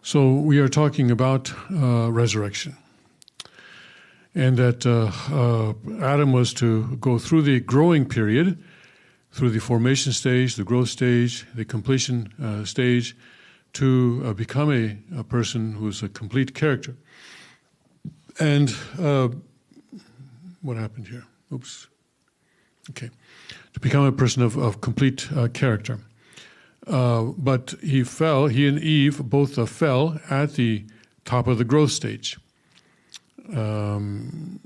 So we are talking about resurrection, and that Adam was to go through the growing period, through the formation stage, the growth stage, the completion stage, to become a person who's a complete character. And what happened here? Oops. Okay. To become a person of complete character. But he and Eve both fell at the top of the growth stage. And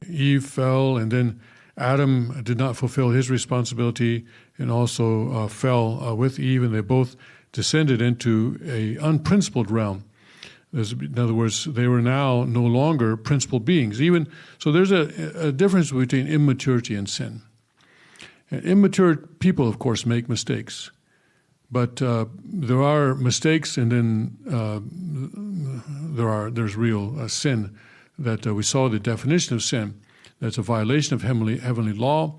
Eve fell, and then Adam did not fulfill his responsibility and also fell with Eve, and they both descended into an unprincipled realm. In other words, they were now no longer principled beings. So there's a difference between immaturity and sin. And immature people, of course, make mistakes. But there are mistakes, and then there's real sin that we saw the definition of sin. That's a violation of heavenly law.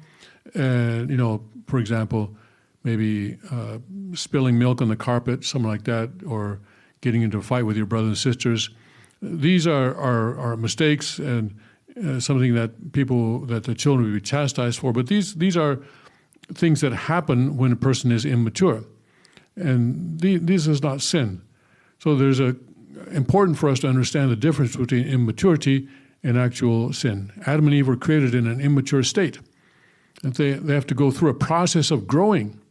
And, for example, maybe spilling milk on the carpet, something like that, or getting into a fight with your brothers and sisters. These are mistakes and something that the children will be chastised for. But these are things that happen when a person is immature. And this is not sin. So there's important for us to understand the difference between immaturity and actual sin. Adam and Eve were created in an immature state. And they have to go through a process of growing.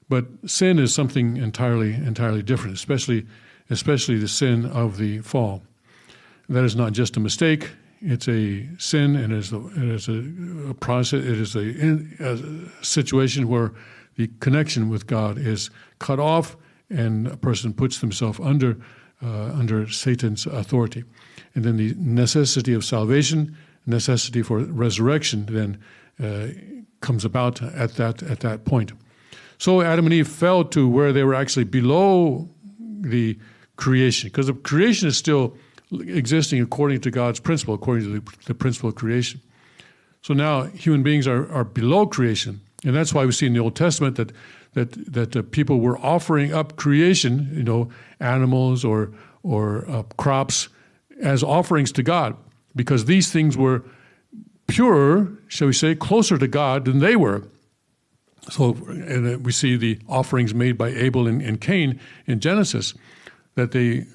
But sin is something entirely different, especially the sin of the fall. That is not just a mistake; it's a sin, and it is a process. It is a situation where the connection with God is cut off, and a person puts themselves under Satan's authority. And then the necessity of salvation, necessity for resurrection, then comes about at that point. So Adam and Eve fell to where they were actually below the creation, because the creation is still existing according to God's principle, according to the principle of creation. So now human beings are below creation, and that's why we see in the Old Testament that people were offering up creation, animals or crops, as offerings to God, because these things were purer, shall we say, closer to God than they were. So and we see the offerings made by Abel and Cain in Genesis, that they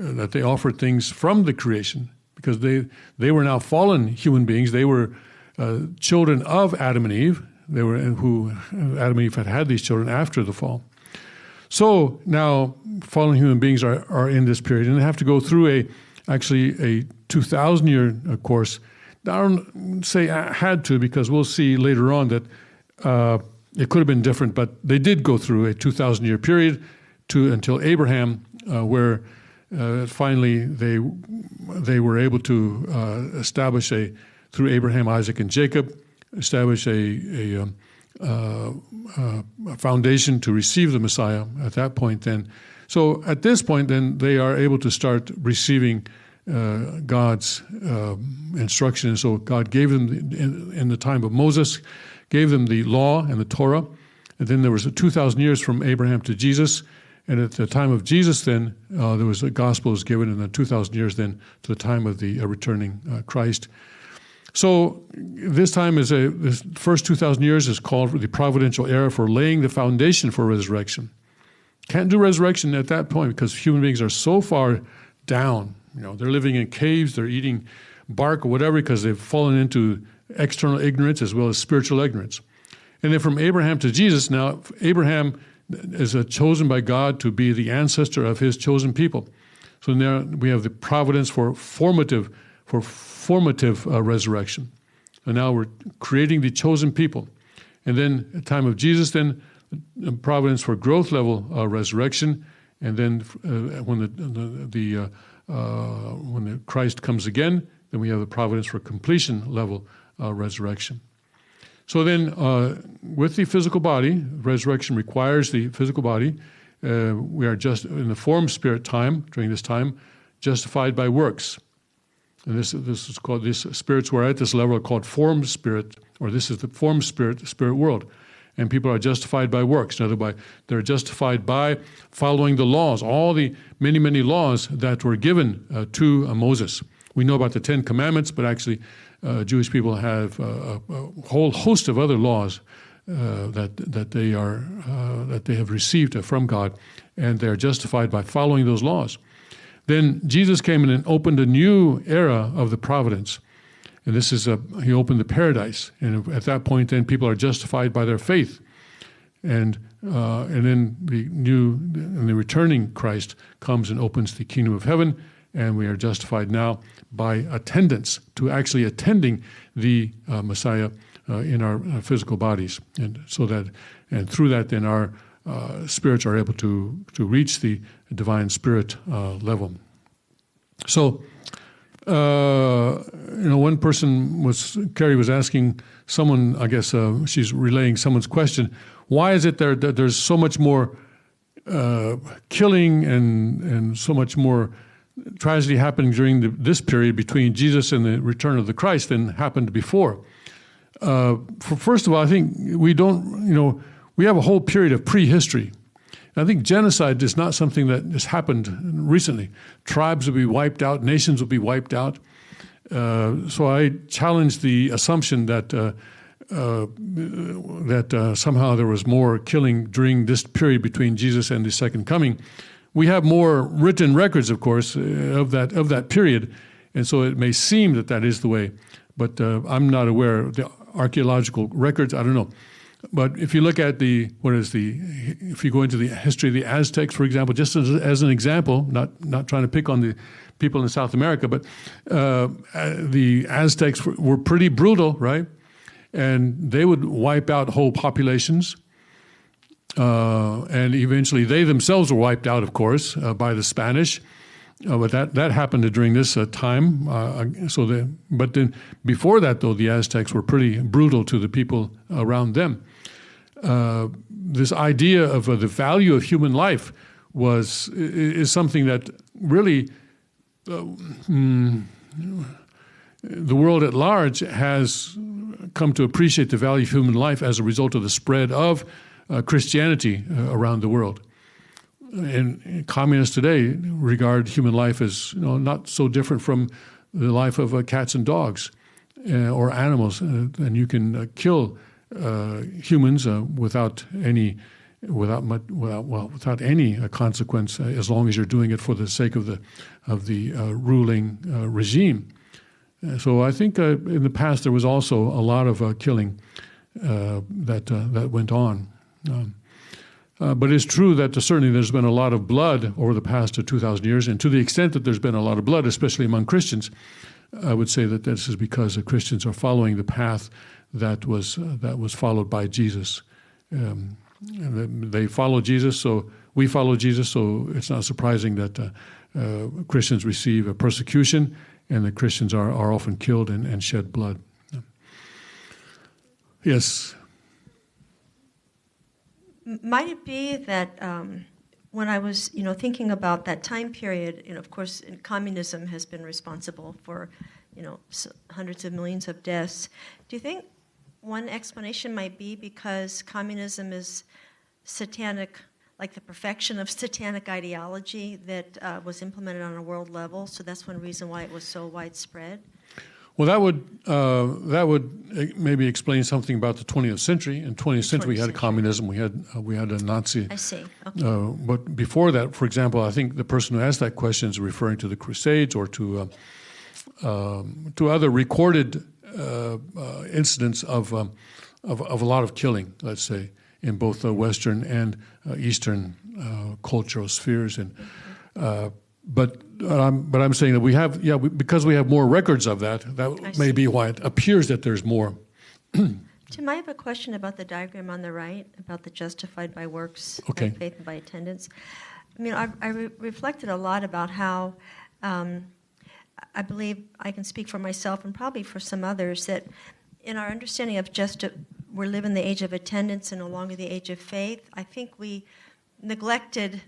offered things from the creation, because they were now fallen human beings. They were children of Adam and Eve. Adam and Eve had these children after the fall. So now fallen human beings are in this period, and they have to go through a 2,000-year course. I don't say had to, because we'll see later on that it could have been different, but they did go through a 2,000-year period until Abraham, where finally they were able to establish through Abraham, Isaac, and Jacob, establish a foundation to receive the Messiah at that point then. So at this point then, they are able to start receiving God's instruction. So God gave them, in the time of Moses, gave them the law and the Torah. And then there was 2,000 years from Abraham to Jesus. And at the time of Jesus then, there was a gospel was given, and then 2,000 years then to the time of the returning Christ. So this time this first 2,000 years is called the providential era for laying the foundation for resurrection. Can't do resurrection at that point because human beings are so far down. They're living in caves, they're eating bark or whatever because they've fallen into external ignorance as well as spiritual ignorance. And then from Abraham to Jesus, now Abraham is chosen by God to be the ancestor of his chosen people. So now we have the providence for formative resurrection. And now we're creating the chosen people. And then at the time of Jesus, then providence for growth level resurrection. And then when the Christ comes again, then we have the providence for completion level resurrection. So then, with the physical body, resurrection requires the physical body. We are just in the form spirit time, during this time, justified by works. And this is called, these spirits who are at this level are called form spirit, or this is the form spirit, the spirit world. and people are justified by works. In other words, they're justified by following the laws, all the many, many laws that were given to Moses. We know about the 10 Commandments, but actually Jewish people have a whole host of other laws that they have received from God, and they are justified by following those laws. Then Jesus came in and opened a new era of the providence. And this is he opened the paradise. And at that point, then people are justified by their faith. And then the returning Christ comes and opens the kingdom of heaven, and we are justified now by attendance, to actually attending the Messiah in our physical bodies. And through that, then our spirits are able to reach the divine spirit level. So, one person Carrie was asking someone, I guess she's relaying someone's question, why is it that there's so much more killing and so much more tragedy happening during this period between Jesus and the return of the Christ than happened before? First of all, I think we have a whole period of prehistory. I think genocide is not something that has happened recently. Tribes will be wiped out, nations will be wiped out. So I challenge the assumption that somehow there was more killing during this period between Jesus and the second coming. We have more written records, of course, of that period, and so it may seem that is the way, but I'm not aware of the archaeological records. I don't know. But if you look at if you go into the history of the Aztecs, for example, just as an example, not trying to pick on the people in South America, but the Aztecs were pretty brutal, right? And they would wipe out whole populations. And eventually they themselves were wiped out, of course, by the Spanish. But that happened during this time. But then before that, though, the Aztecs were pretty brutal to the people around them. This idea of the value of human life is something that really the world at large has come to appreciate the value of human life as a result of the spread of Christianity around the world. And communists today regard human life as not so different from the life of cats and dogs or animals, and you can kill humans without any consequence, as long as you're doing it for the sake of the ruling regime. So I think in the past there was also a lot of killing that went on. But it's true that certainly there's been a lot of blood over the past 2,000 years, and to the extent that there's been a lot of blood, especially among Christians, I would say that this is because the Christians are following the path that was followed by Jesus. They follow Jesus, so we follow Jesus, so it's not surprising that Christians receive a persecution, and the Christians are often killed and shed blood. Yes. Might it be that when I was, thinking about that time period, of course, communism has been responsible for, hundreds of millions of deaths. Do you think one explanation might be because communism is satanic, like the perfection of satanic ideology that was implemented on a world level? So that's one reason why it was so widespread. Well, that would maybe explain something about the 20th century. In 20th century, we had communism, we had a Nazi. I see. Okay. But before that, for example, I think the person who asked that question is referring to the Crusades or to other recorded incidents of a lot of killing, let's say, in both Western and Eastern cultural spheres. And But I'm saying that because we have more records of that may be why it appears that there's more. Tim, I have a question about the diagram on the right, about the justified by works, by faith, and by attendance. I mean, I reflected a lot about how I believe I can speak for myself and probably for some others that in our understanding of we're living the age of attendance and no longer the age of faith. I think we neglected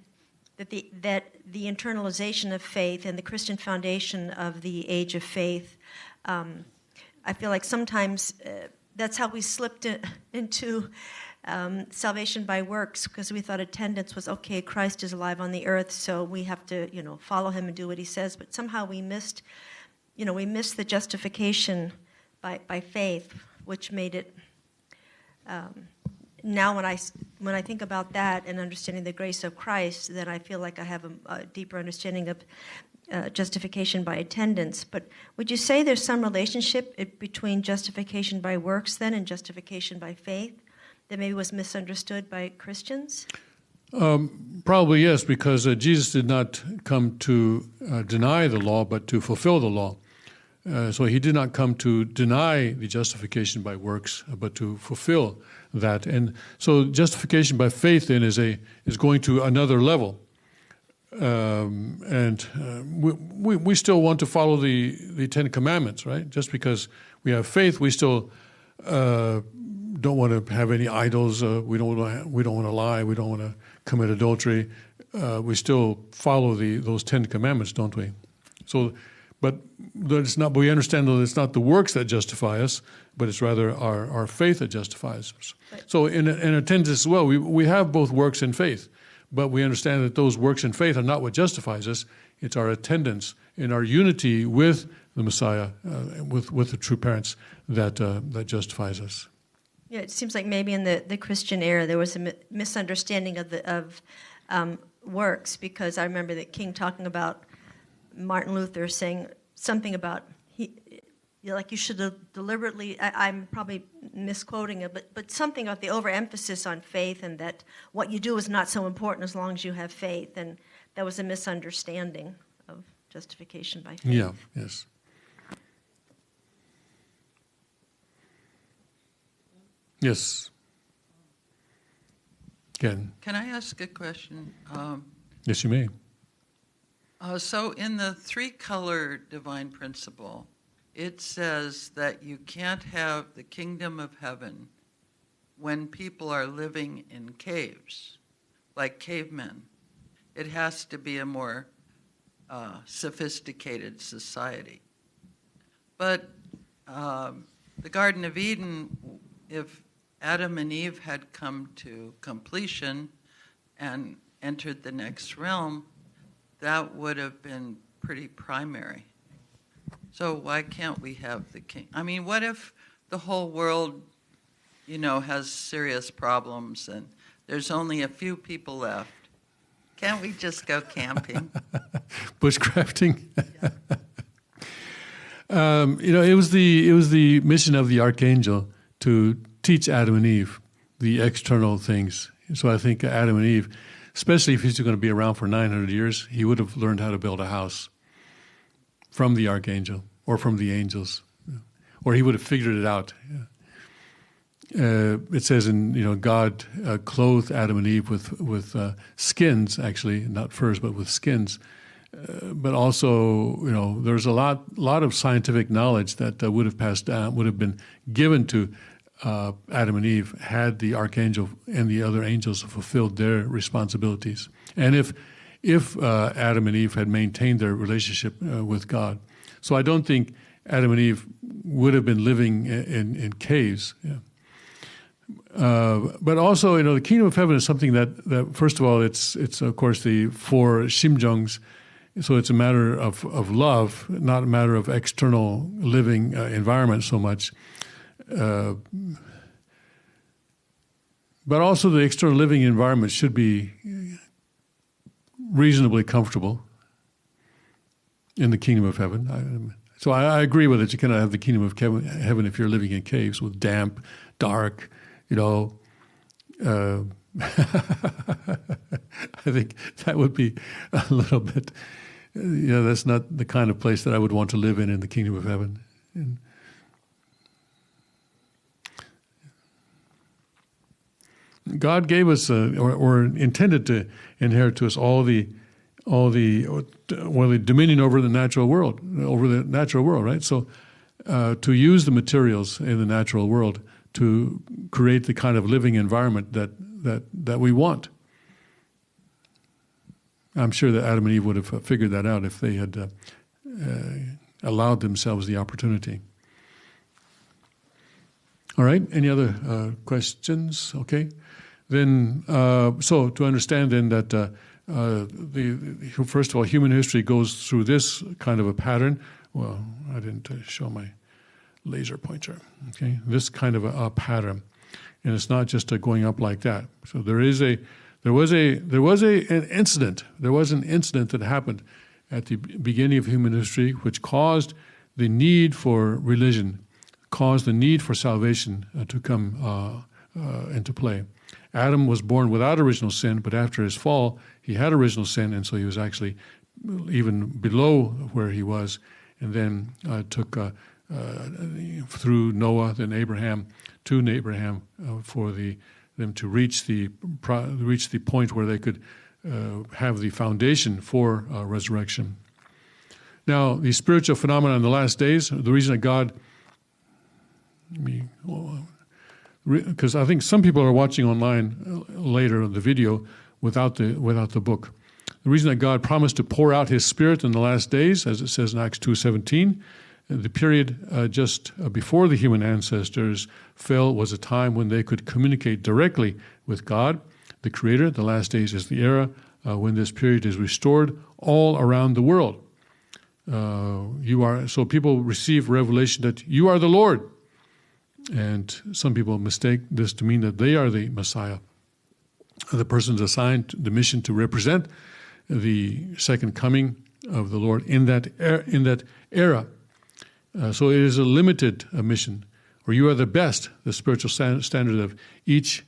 that the internalization of faith and the Christian foundation of the age of faith, I feel like sometimes that's how we slipped into salvation by works, because we thought attendance was, okay, Christ is alive on the earth, so we have to, follow him and do what he says. But somehow we missed the justification by faith, which made it. Now, when I think about that and understanding the grace of Christ, then I feel like I have a deeper understanding of justification by attendance. But would you say there's some relationship between justification by works then and justification by faith that maybe was misunderstood by Christians? Probably yes, because Jesus did not come to deny the law, but to fulfill the law. So he did not come to deny the justification by works, but to fulfill that. And so justification by faith then is going to another level. We still want to follow the Ten Commandments, right? Just because we have faith, we still don't want to have any idols. We don't want to lie. We don't want to commit adultery. We still follow those 10 Commandments, don't we? So, but it's not. We understand that it's not the works that justify us, but it's rather our faith that justifies us. Right. So, in attendance as well, we have both works and faith, but we understand that those works and faith are not what justifies us. It's our attendance in our unity with the Messiah, with the true parents that justifies us. Yeah, it seems like maybe in the Christian era there was a misunderstanding of works, because I remember that King talking about Martin Luther saying something about you should have deliberately. I'm probably misquoting it, but something about the overemphasis on faith, and that what you do is not so important as long as you have faith, and that was a misunderstanding of justification by faith. Yeah. Yes. Yes. Ken. Can I ask a question? Yes, you may. So in the three-color divine principle, it says that you can't have the kingdom of heaven when people are living in caves, like cavemen. It has to be a more sophisticated society. But the Garden of Eden, if Adam and Eve had come to completion and entered the next realm, that would have been pretty primary. So why can't we have the king? I mean, what if the whole world, has serious problems and there's only a few people left? Can't we just go camping? Bushcrafting. It was the mission of the archangel to teach Adam and Eve the external things. So I think Adam and Eve, especially if he's going to be around for 900 years, he would have learned how to build a house from the archangel or from the angels, or he would have figured it out. It says God clothed Adam and Eve with skins, actually, not furs, but with skins. But also, there's a lot of scientific knowledge that would have passed down, would have been given to Adam and Eve had the archangel and the other angels fulfilled their responsibilities, and if Adam and Eve had maintained their relationship with God. So I don't think Adam and Eve would have been living in caves. Yeah. But also, the kingdom of heaven is something that first of all, it's of course the four shimjongs. So it's a matter of love, not a matter of external living environment so much. But also the external living environment should be reasonably comfortable in the kingdom of heaven. So I agree with it. You cannot have the kingdom of heaven if you're living in caves with damp, dark, I think that would be a little bit, that's not the kind of place that I would want to live in the kingdom of heaven. God gave us, or intended to inherit to us all the dominion over the natural world, right? So to use the materials in the natural world to create the kind of living environment that we want. I'm sure that Adam and Eve would have figured that out if they had allowed themselves the opportunity. All right, any other questions? Okay. Then, so to understand then that first of all, human history goes through this kind of a pattern. Well, I didn't show my laser pointer. Okay, this kind of a pattern, and it's not just going up like that. So there was an incident. There was an incident that happened at the beginning of human history, which caused the need for religion, caused the need for salvation to come into play. Adam was born without original sin, but after his fall, he had original sin, and so he was actually even below where he was, and then took through Noah, then Abraham, to Abraham for them to reach the point where they could have the foundation for resurrection. Now, the spiritual phenomena in the last days, the reason that God, because I think some people are watching online later the video without the book. The reason that God promised to pour out His Spirit in the last days, as it says in Acts 2:17, the period just before the human ancestors fell was a time when they could communicate directly with God, the Creator. The last days is the era when this period is restored all around the world. So people receive revelation that you are the Lord. And some people mistake this to mean that they are the Messiah. The person's assigned the mission to represent the second coming of the Lord in that era. So it is a limited mission, or you are the best. The spiritual standard of each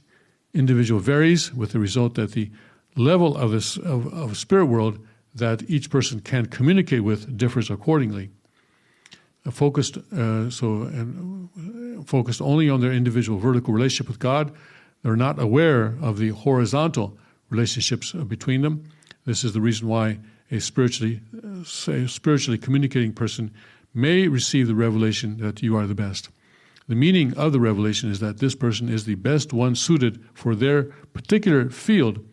individual varies, with the result that the level of this of spirit world that each person can communicate with differs accordingly. Focused only on their individual vertical relationship with God, they're not aware of the horizontal relationships between them. This is the reason why a spiritually communicating person may receive the revelation that you are the best. The meaning of the revelation is that this person is the best one suited for their particular field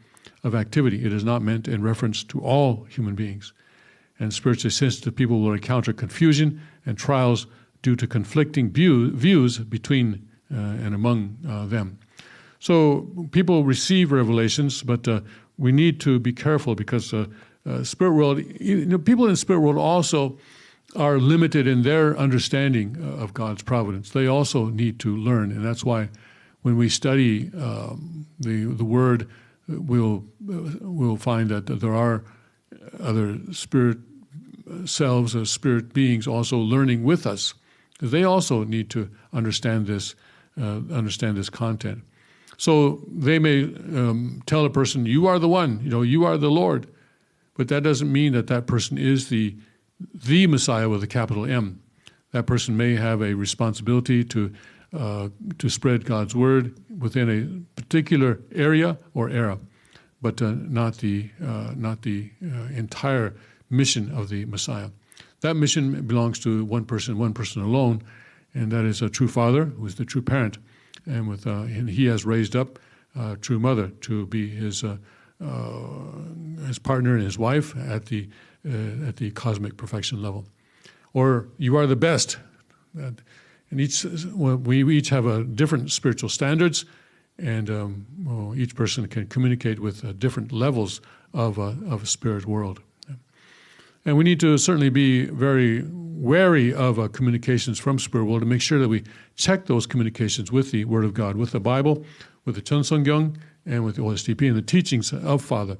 of activity. It is not meant in reference to all human beings. And spiritually sensitive people will encounter confusion and trials due to conflicting views between and among them. So people receive revelations, but we need to be careful because spirit world, people in the spirit world also are limited in their understanding of God's providence. They also need to learn, and that's why when we study the Word, we'll find that there are other spirit selves or spirit beings also learning with us, because they also need to understand this content. So they may tell a person, "You are the one, you are the Lord," but that doesn't mean that person is the Messiah with a capital M. That person may have a responsibility to spread God's word within a particular area or era, but not the entire mission of the Messiah. That mission belongs to one person alone, and that is a true father, who is the true parent, and he has raised up a true mother to be his partner and his wife at the cosmic perfection level. Or you are the best. And we each have different spiritual standards, and each person can communicate with different levels of a spirit world. And we need to certainly be very wary of communications from spirit world to make sure that we check those communications with the Word of God, with the Bible, with the Chonsongyong, and with the OSDP and the teachings of Father,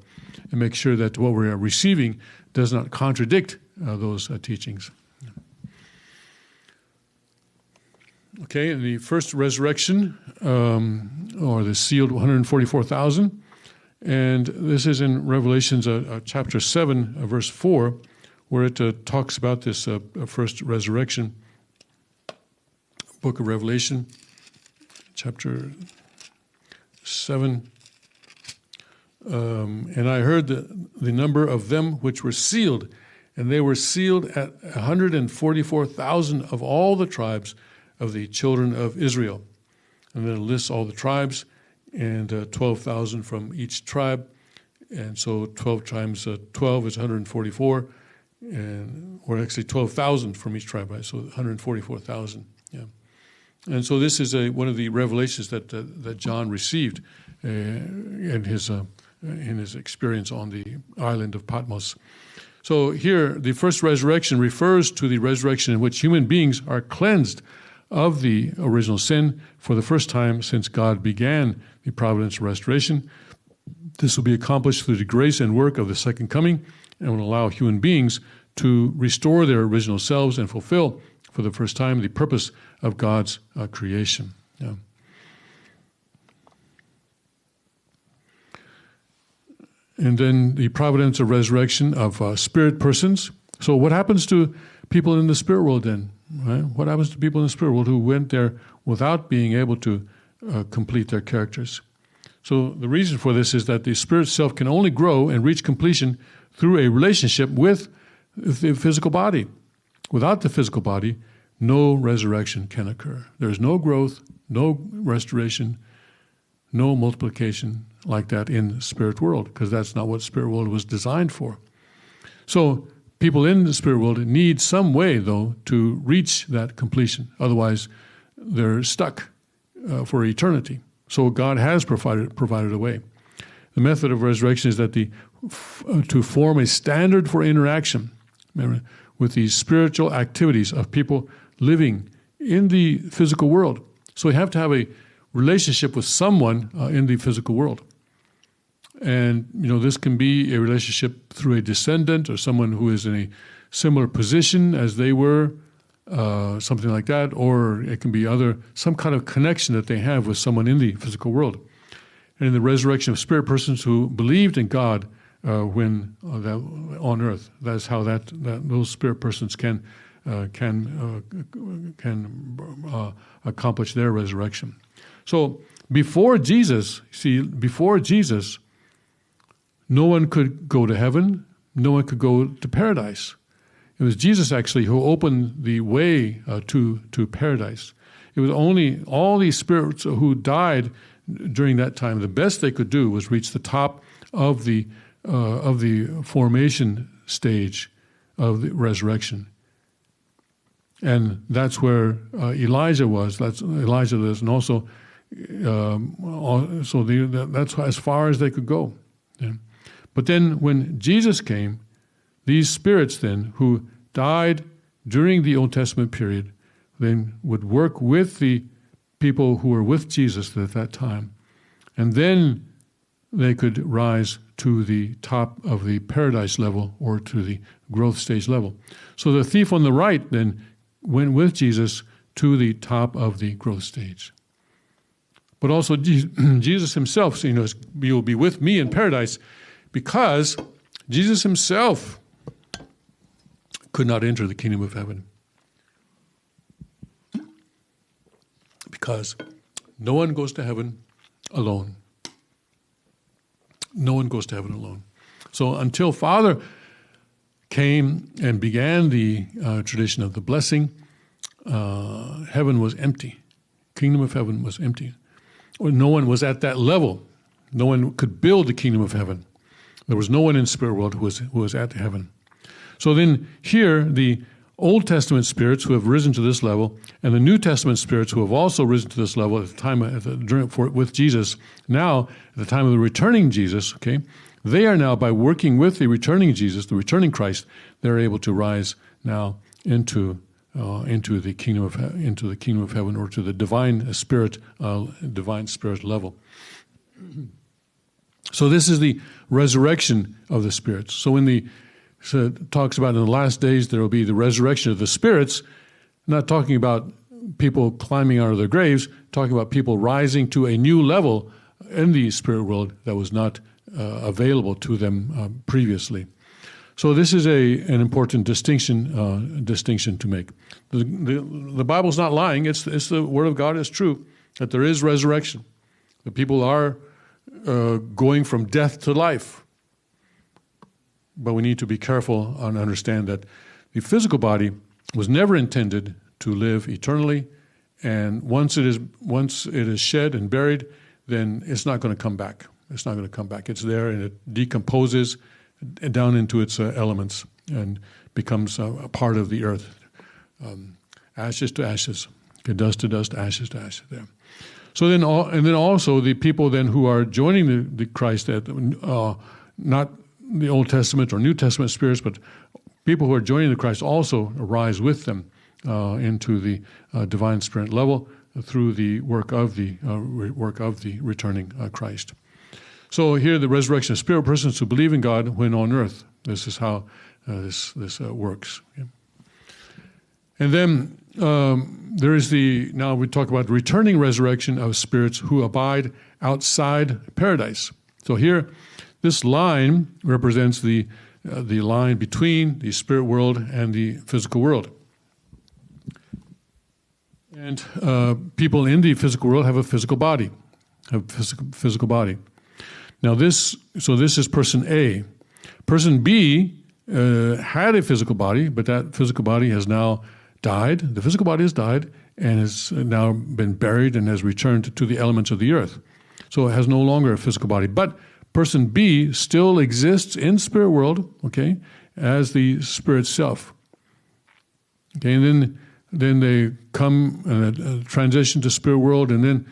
and make sure that what we are receiving does not contradict those teachings. Okay, in the first resurrection, or the sealed 144,000, and this is in Revelations chapter 7, verse 4, where it talks about this first resurrection. Book of Revelation, chapter 7. And I heard the number of them which were sealed, and they were sealed at 144,000 of all the tribes of the children of Israel. And then it lists all the tribes, and 12,000 from each tribe. And so 12 times 12 is 144, or actually 12,000 from each tribe, right? So 144,000, yeah. And so this is one of the revelations that John received in his experience on the island of Patmos. So here, the first resurrection refers to the resurrection in which human beings are cleansed of the original sin for the first time since God began the providence of restoration. This will be accomplished through the grace and work of the second coming and will allow human beings to restore their original selves and fulfill for the first time the purpose of God's creation. Yeah. And then the providence of resurrection of spirit persons. So what happens to people in the spirit world then? Right? What happens to people in the spirit world who went there without being able to complete their characters? So the reason for this is that the spirit self can only grow and reach completion through a relationship with the physical body. Without the physical body, no resurrection can occur. There's no growth, no restoration, no multiplication like that in the spirit world, because that's not what spirit world was designed for. So people in the spirit world need some way, though, to reach that completion. Otherwise, they're stuck for eternity. So God has provided a way. The method of resurrection is that to form a standard for interaction, remember, with these spiritual activities of people living in the physical world. So you have to have a relationship with someone in the physical world. And, this can be a relationship through a descendant or someone who is in a similar position as they were, something like that, or it can be some kind of connection that they have with someone in the physical world. And in the resurrection of spirit persons who believed in God when on earth, that's how that those spirit persons can accomplish their resurrection. So before Jesus, no one could go to heaven, no one could go to paradise. It was Jesus actually who opened the way to paradise. It was only all these spirits who died during that time. The best they could do was reach the top of the formation stage of the resurrection, and that's where Elijah was. That's Elijah is, and also that's as far as they could go. Yeah. But then when Jesus came, these spirits then who died during the Old Testament period then would work with the people who were with Jesus at that time, and then they could rise to the top of the paradise level or to the growth stage level. So the thief on the right then went with Jesus to the top of the growth stage. But also Jesus himself, you'll be with me in paradise, because Jesus himself could not enter the kingdom of heaven. Because no one goes to heaven alone. No one goes to heaven alone. So until Father came and began the tradition of the blessing, heaven was empty. Kingdom of heaven was empty. No one was at that level. No one could build the kingdom of heaven. There was no one in the spirit world who was at heaven. So then here, the Old Testament spirits who have risen to this level, and the New Testament spirits who have also risen to this level at the time with Jesus, now at the time of the returning Jesus, okay, they are now, by working with the returning Jesus, the returning Christ, they're able to rise now into the kingdom of heaven, or to the divine spirit level. So this is the resurrection of the spirits. So it talks about in the last days there will be the resurrection of the spirits, not talking about people climbing out of their graves, talking about people rising to a new level in the spirit world that was not available to them previously. So this is an important distinction to make. The Bible's not lying. It's the Word of God is true, that there is resurrection. The people are going from death to life. But we need to be careful and understand that the physical body was never intended to live eternally, and once it is shed and buried, then it's not going to come back. It's not going to come back. It's there, and it decomposes down into its elements and becomes a part of the earth, ashes to ashes. Okay, dust to dust, ashes to ashes. There. So then, and then also the people then who are joining the Christ, not the Old Testament or New Testament spirits, but people who are joining the Christ also arise with them into the divine spirit level through the work of the returning Christ. So here, the resurrection of spirit persons who believe in God when on earth. This is how this works. Okay. And then there is now we talk about returning resurrection of spirits who abide outside paradise. So here, this line represents the line between the spirit world and the physical world. And people in the physical world have a physical body, Now this is person A. Person B had a physical body, but that physical body has now died. The physical body has died and has now been buried and has returned to the elements of the earth. So it has no longer a physical body. But person B still exists in spirit world, okay, as the spirit self. Okay, and then they come and transition to spirit world, and then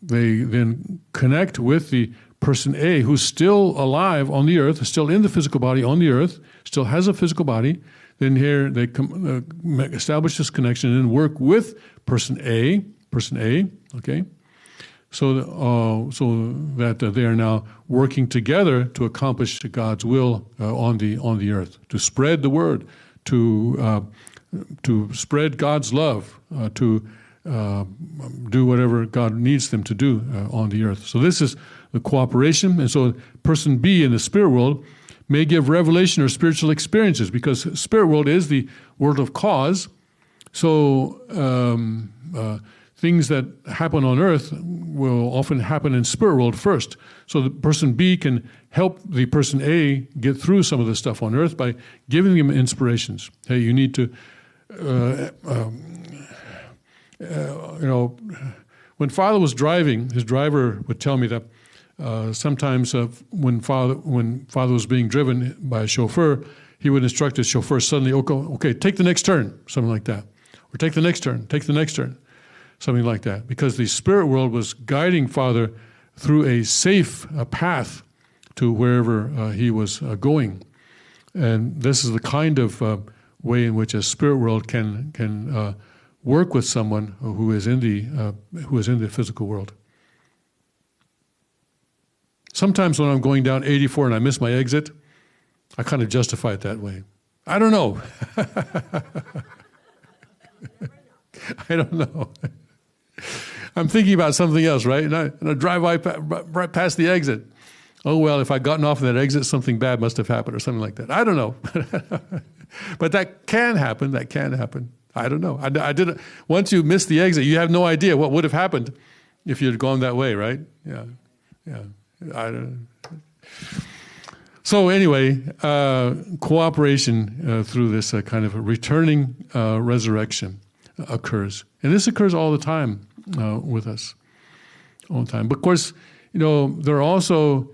they then connect with the person A, who's still alive on the earth, still in the physical body on the earth, still has a physical body. Then here they establish this connection and then work with person A, okay? So that they are now working together to accomplish God's will on the earth, to spread the word, to spread God's love, to do whatever God needs them to do on the earth. So this is the cooperation. And so person B in the spirit world may give revelation or spiritual experiences, because spirit world is the world of cause. So things that happen on earth will often happen in spirit world first. So the person B can help the person A get through some of the stuff on earth by giving them inspirations. Hey, you need to, when Father was driving, his driver would tell me that sometimes when Father was being driven by a chauffeur, he would instruct his chauffeur suddenly, okay, take the next turn, something like that. Or take the next turn, something like that. Because the spirit world was guiding Father through a safe path to wherever he was going. And this is the kind of way in which a spirit world can work with someone who is in the physical world. Sometimes when I'm going down 84 and I miss my exit, I kind of justify it that way. I don't know. I don't know. I'm thinking about something else, right? And I drive right past the exit. Oh, well, if I'd gotten off of that exit, something bad must have happened or something like that. I don't know. But that can happen. I don't know. I didn't. Once you miss the exit, you have no idea what would have happened if you had gone that way, right? Yeah. I don't. So anyway, cooperation through this kind of returning resurrection occurs, and this occurs all the time with us, all the time. But of course, there are also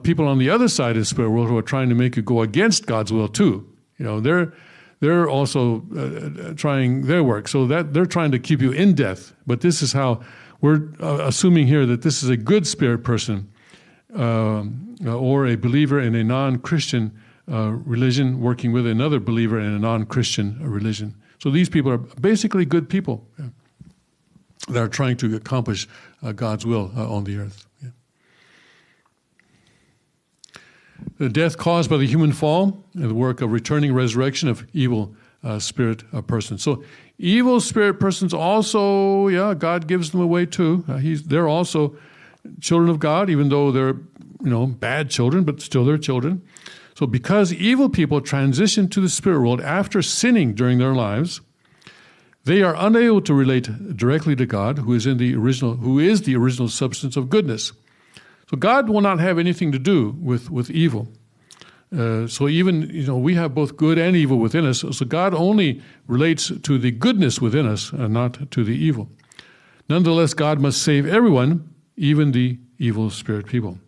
people on the other side of the spirit world who are trying to make you go against God's will too. They're also trying their work, so that they're trying to keep you in death. But this is how we're assuming here that this is a good spirit person. Or a believer in a non-Christian religion working with another believer in a non-Christian religion. So these people are basically good people that are trying to accomplish God's will on the earth. Yeah. The death caused by the human fall and the work of returning resurrection of evil spirit persons. So evil spirit persons also, God gives them away too. They're also children of God, even though they're, bad children, but still they're children. So because evil people transition to the spirit world after sinning during their lives, they are unable to relate directly to God, who is the original substance of goodness. So God will not have anything to do with evil. So even, we have both good and evil within us. So God only relates to the goodness within us and not to the evil. Nonetheless, God must save everyone, even the evil spirit people.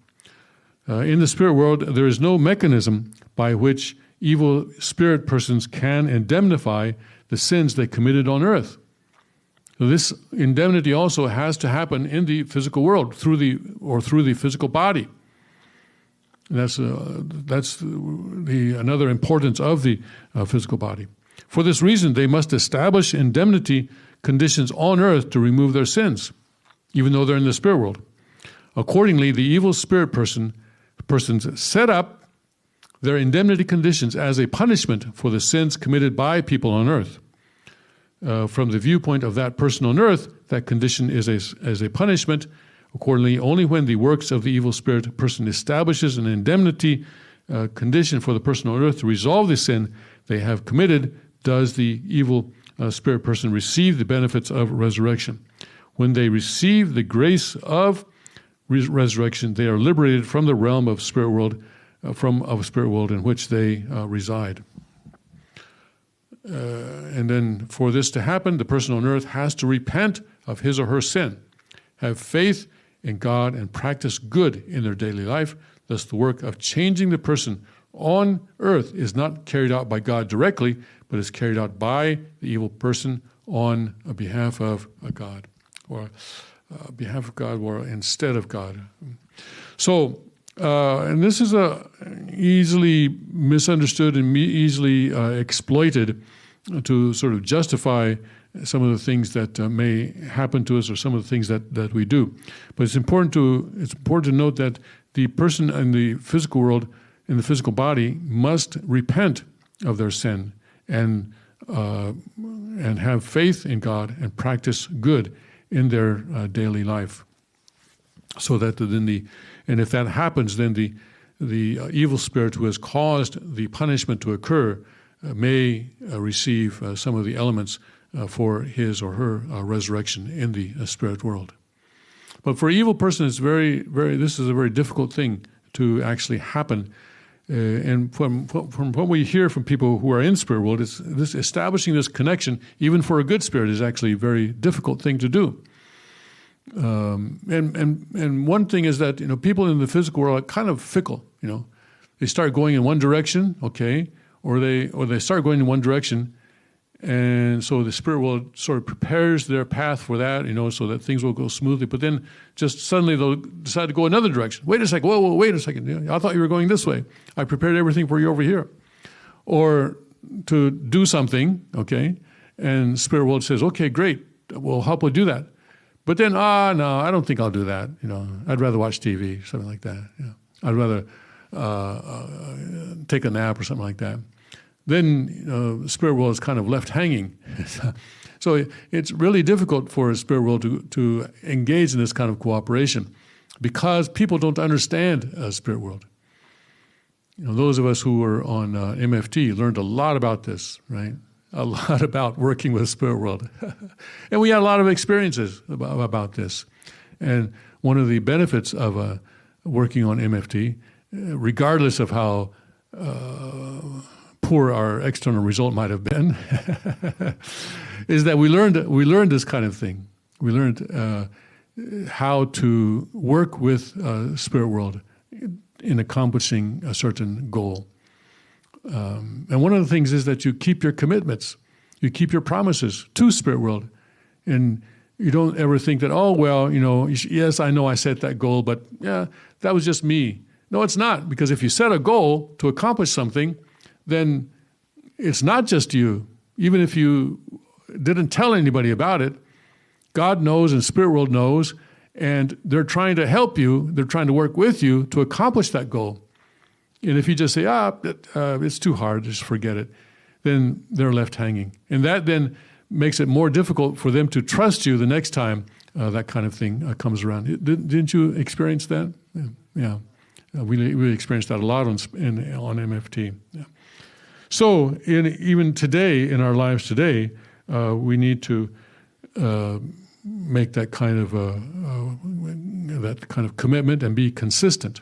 In the spirit world, there is no mechanism by which evil spirit persons can indemnify the sins they committed on earth. So this indemnity also has to happen in the physical world through the physical body. And that's another importance of the physical body. For this reason, they must establish indemnity conditions on earth to remove their sins, even though they're in the spirit world. Accordingly, the evil spirit persons set up their indemnity conditions as a punishment for the sins committed by people on earth. From the viewpoint of that person on earth, that condition is as a punishment. Accordingly, only when the works of the evil spirit person establishes an indemnity condition for the person on earth to resolve the sin they have committed does the evil spirit person receive the benefits of resurrection. When they receive the grace of resurrection, they are liberated from the realm of spirit world, in which they reside. And then for this to happen, the person on earth has to repent of his or her sin, have faith in God, and practice good in their daily life. Thus, the work of changing the person on earth is not carried out by God directly, but is carried out by the evil person on behalf of God, or instead of God. So, and this is easily misunderstood and easily exploited to sort of justify some of the things that may happen to us, or some of the things that we do. But it's important to note that the person in the physical world, in the physical body, must repent of their sin and have faith in God and practice good in their daily life. So that and if that happens, then the evil spirit who has caused the punishment to occur may receive some of the elements for his or her resurrection in the spirit world. But for an evil person, it's this is a very difficult thing to actually happen. And from what we hear from people who are in spirit world, it's establishing this connection, even for a good spirit, is actually a very difficult thing to do. And one thing is that people in the physical world are kind of fickle. They start going in one direction, okay, or they start going in one direction, and so the spirit world sort of prepares their path for that, so that things will go smoothly. But then just suddenly they'll decide to go another direction. Wait a second, whoa, wait a second. I thought you were going this way. I prepared everything for you over here. Or to do something, okay, and spirit world says, okay, great, we'll help you do that. But then, no, I don't think I'll do that. I'd rather watch TV, something like that. I'd rather take a nap or something like that. Then the spirit world is kind of left hanging. So it's really difficult for a spirit world to engage in this kind of cooperation because people don't understand spirit world. Those of us who were on MFT learned a lot about this, right? A lot about working with the spirit world. And we had a lot of experiences about this. And one of the benefits of working on MFT, regardless of how poor our external result might have been, is that we learned this kind of thing. We learned how to work with spirit world in accomplishing a certain goal. And one of the things is that you keep your commitments, you keep your promises to spirit world, and you don't ever think that, yes, I know I set that goal, but yeah, that was just me. No, it's not, because if you set a goal to accomplish something, then it's not just you. Even if you didn't tell anybody about it, God knows and spirit world knows, and they're trying to help you, they're trying to work with you to accomplish that goal. And if you just say, it's too hard, just forget it, then they're left hanging. And that then makes it more difficult for them to trust you the next time that kind of thing comes around. Didn't you experience that? Yeah. We experienced that a lot on MFT. Yeah. So even today, in our lives today, we need to make that kind of commitment and be consistent.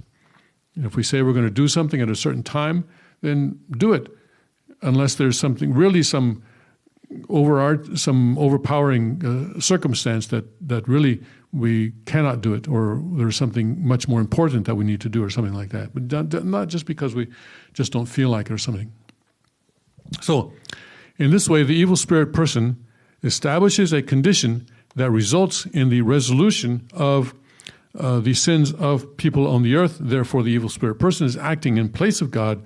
If we say we're going to do something at a certain time, then do it, unless there's something really some overpowering circumstance that really we cannot do it, or there's something much more important that we need to do, or something like that. But not just because we just don't feel like it or something. So, in this way, the evil spirit person establishes a condition that results in the resolution of the sins of people on the earth. Therefore, the evil spirit person is acting in place of God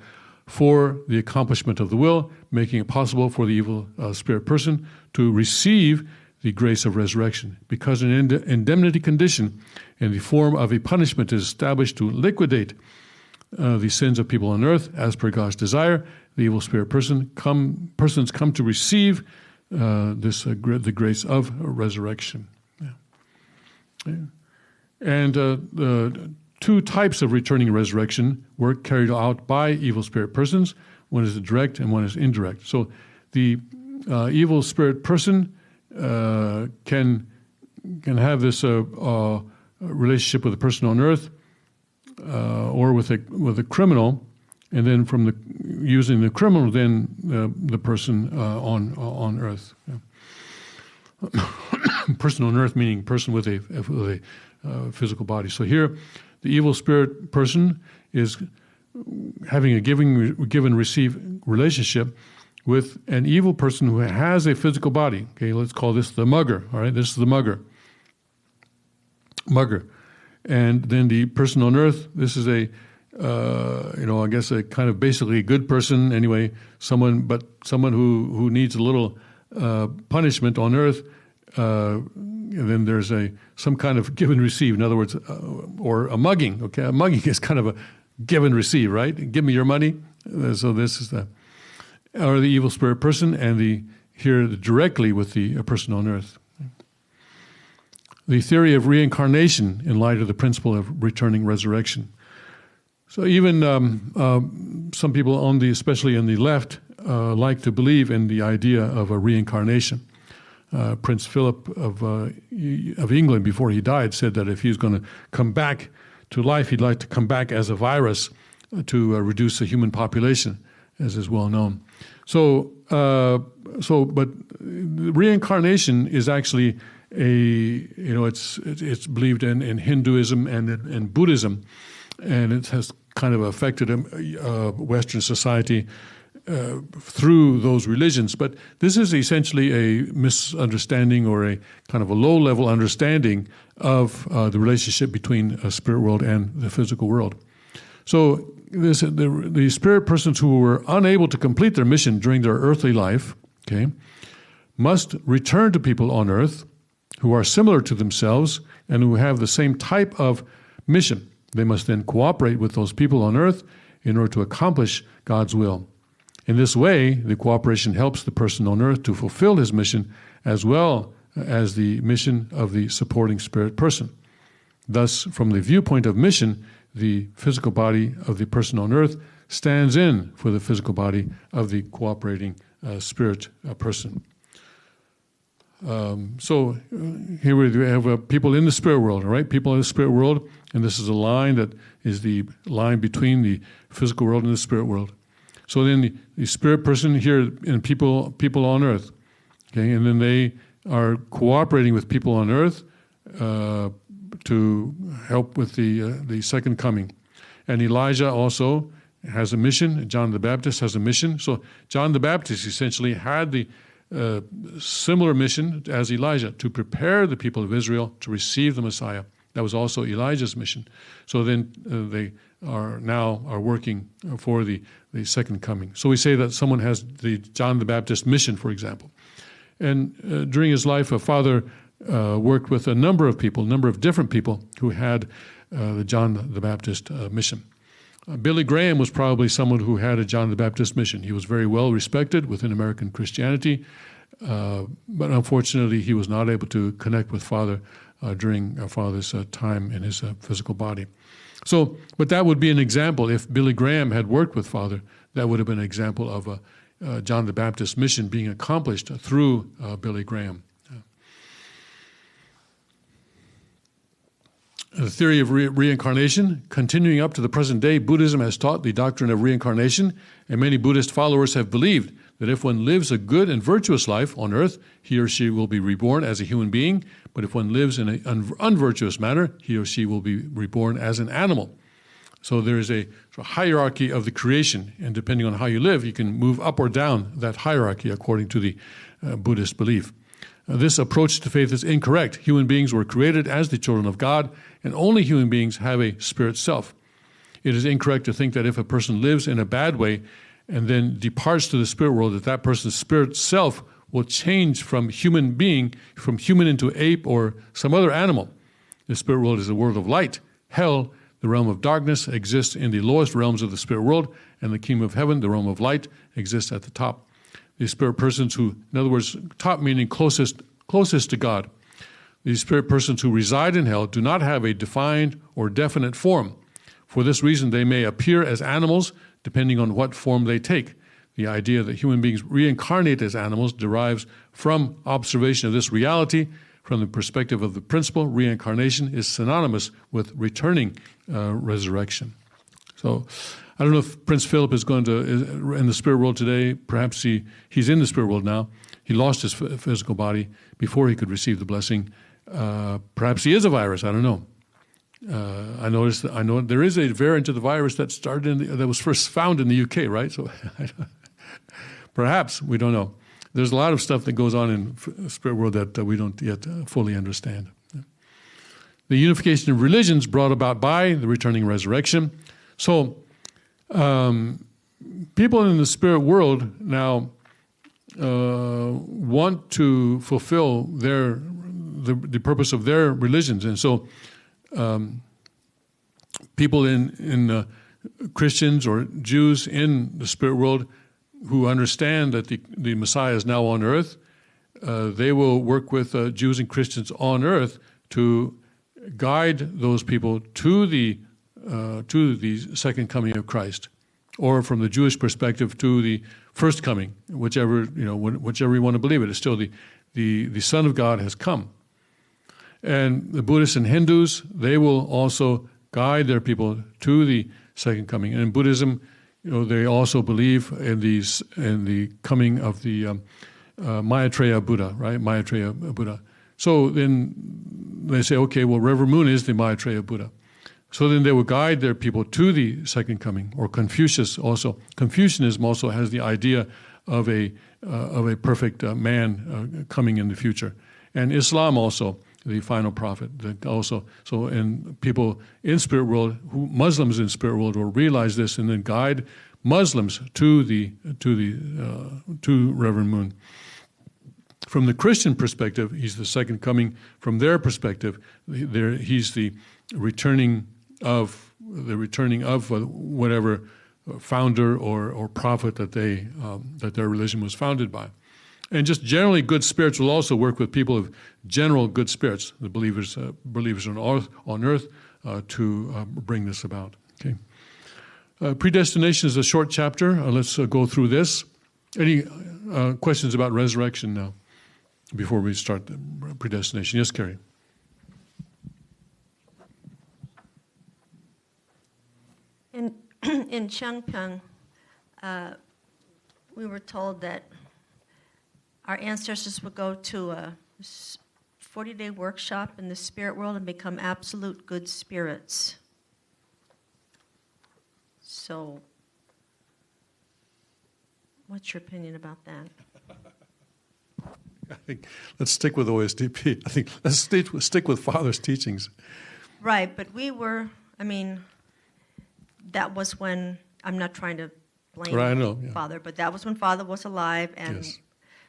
for the accomplishment of the will, making it possible for the evil spirit person to receive the grace of resurrection. Because an indemnity condition in the form of a punishment is established to liquidate the sins of people on earth as per God's desire, the evil spirit persons come to receive the grace of resurrection. Yeah. And the two types of returning resurrection work carried out by evil spirit persons. One is direct and one is indirect. So the evil spirit person can have this relationship with a person on earth or with a criminal, and then using the criminal, then the person on earth. Yeah. Person on earth meaning person with a physical body. So here, the evil spirit person is having a give and receive relationship with an evil person who has a physical body. Okay, let's call this the mugger. All right, this is the mugger. And then the person on earth, this is I guess a kind of basically a good person anyway, someone who needs a little punishment on earth. And then there's some kind of give and receive. In other words, or a mugging. Okay, a mugging is kind of a give and receive, right? Give me your money. So this is or the evil spirit person, and here directly with the person on earth. The theory of reincarnation in light of the principle of returning resurrection. So even some people especially on the left, like to believe in the idea of a reincarnation. Prince Philip of England, before he died, said that if he was going to come back to life, he'd like to come back as a virus to reduce the human population, as is well known. But reincarnation is actually it's believed in Hinduism and in Buddhism, and it has kind of affected Western society through those religions. But this is essentially a misunderstanding or a kind of a low-level understanding of the relationship between a spirit world and the physical world. So the spirit persons who were unable to complete their mission during their earthly life, okay, must return to people on earth who are similar to themselves and who have the same type of mission. They must then cooperate with those people on earth in order to accomplish God's will. In this way, the cooperation helps the person on earth to fulfill his mission as well as the mission of the supporting spirit person. Thus, from the viewpoint of mission, the physical body of the person on earth stands in for the physical body of the cooperating spirit person. So here we have people in the spirit world, all right? People in the spirit world, and this is a line that is the line between the physical world and the spirit world. So then the spirit person here and people on earth, okay, and then they are cooperating with people on earth to help with the second coming. And Elijah also has a mission. John the Baptist has a mission. So John the Baptist essentially had the similar mission as Elijah, to prepare the people of Israel to receive the Messiah. That was also Elijah's mission. So then they are working for the second coming. So we say that someone has the John the Baptist mission, for example. And during his life, a father worked with a number of different people who had the John the Baptist mission. Billy Graham was probably someone who had a John the Baptist mission. He was very well respected within American Christianity, but unfortunately he was not able to connect with Father during Father's time in his physical body. So, but that would be an example. If Billy Graham had worked with Father, that would have been an example of a John the Baptist mission being accomplished through Billy Graham. The theory of reincarnation, continuing up to the present day, Buddhism has taught the doctrine of reincarnation, and many Buddhist followers have believed that if one lives a good and virtuous life on earth, he or she will be reborn as a human being, but if one lives in an unvirtuous manner, he or she will be reborn as an animal. So there is a hierarchy of the creation, and depending on how you live, you can move up or down that hierarchy according to the Buddhist belief. This approach to faith is incorrect. Human beings were created as the children of God, and only human beings have a spirit self. It is incorrect to think that if a person lives in a bad way and then departs to the spirit world, that person's spirit self will change from human being, from human into ape or some other animal. The spirit world is a world of light. Hell, the realm of darkness, exists in the lowest realms of the spirit world, and the kingdom of heaven, the realm of light, exists at the top. These spirit persons who, in other words, top meaning closest to God, these spirit persons who reside in hell do not have a defined or definite form. For this reason, they may appear as animals, depending on what form they take. The idea that human beings reincarnate as animals derives from observation of this reality. From the perspective of the principle, reincarnation is synonymous with returning resurrection. So I don't know if Prince Philip is in the spirit world today. Perhaps he's in the spirit world now. He lost his physical body before he could receive the blessing. Perhaps he is a virus. I don't know. I know there is a variant of the virus that that was first found in the UK, right? So perhaps, we don't know. There's a lot of stuff that goes on in the spirit world that we don't yet fully understand. The unification of religions brought about by the returning resurrection. So people in the spirit world now want to fulfill the purpose of their religions. And so people in Christians or Jews in the spirit world who understand that the Messiah is now on earth, they will work with Jews and Christians on earth to guide those people to the second coming of Christ, or from the Jewish perspective to the first coming, whichever you want to believe it. It's still the Son of God has come. And the Buddhists and Hindus, they will also guide their people to the second coming. And in Buddhism, they also believe in the coming of the Maitreya Buddha, right? Maitreya Buddha. So then they say, okay, well, Reverend Moon is the Maitreya Buddha. So then they will guide their people to the second coming. Or Confucianism also has the idea of a perfect man coming in the future, and Islam also, the final prophet. And people in spirit world, Muslims in spirit world, will realize this and then guide Muslims to Reverend Moon. From the Christian perspective, he's the second coming. From their perspective, he's the returning of whatever founder or prophet that their religion was founded by. And just generally, good spirits will also work with people of general good spirits, the believers on earth, to bring this about. Okay. Predestination is a short chapter. Let's go through this. Any questions about resurrection now before we start the predestination? Yes, Carrie. In Changpyeong, we were told that our ancestors would go to a 40-day workshop in the spirit world and become absolute good spirits. So, what's your opinion about that? I think let's stick with OSDP. I think let's stick with Father's teachings. Right, but that was when, I'm not trying to blame Father, but that was when Father was alive, and yes.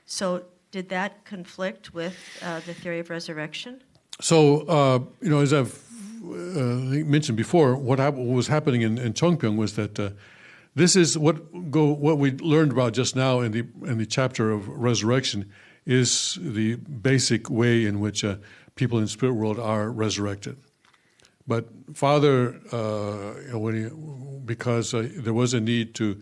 So did that conflict with the theory of resurrection? So, as I've mentioned before, what was happening in Chongpyeong was that this is what we learned about just now in the chapter of resurrection is the basic way in which people in the spirit world are resurrected. But Father, because there was a need to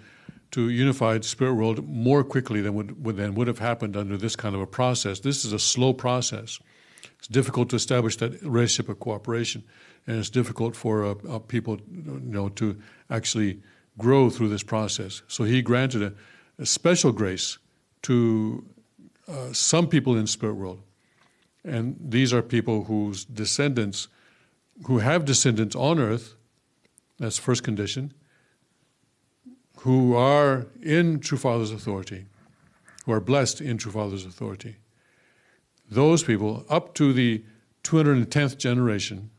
unify the spirit world more quickly than would have happened under this kind of a process. This is a slow process. It's difficult to establish that relationship of cooperation, and it's difficult for people, to actually grow through this process. So He granted a special grace to some people in the spirit world, and these are people who have descendants on earth. That's the first condition. Who are in True Father's authority, who are blessed in True Father's authority. those people, up to the 210th generation,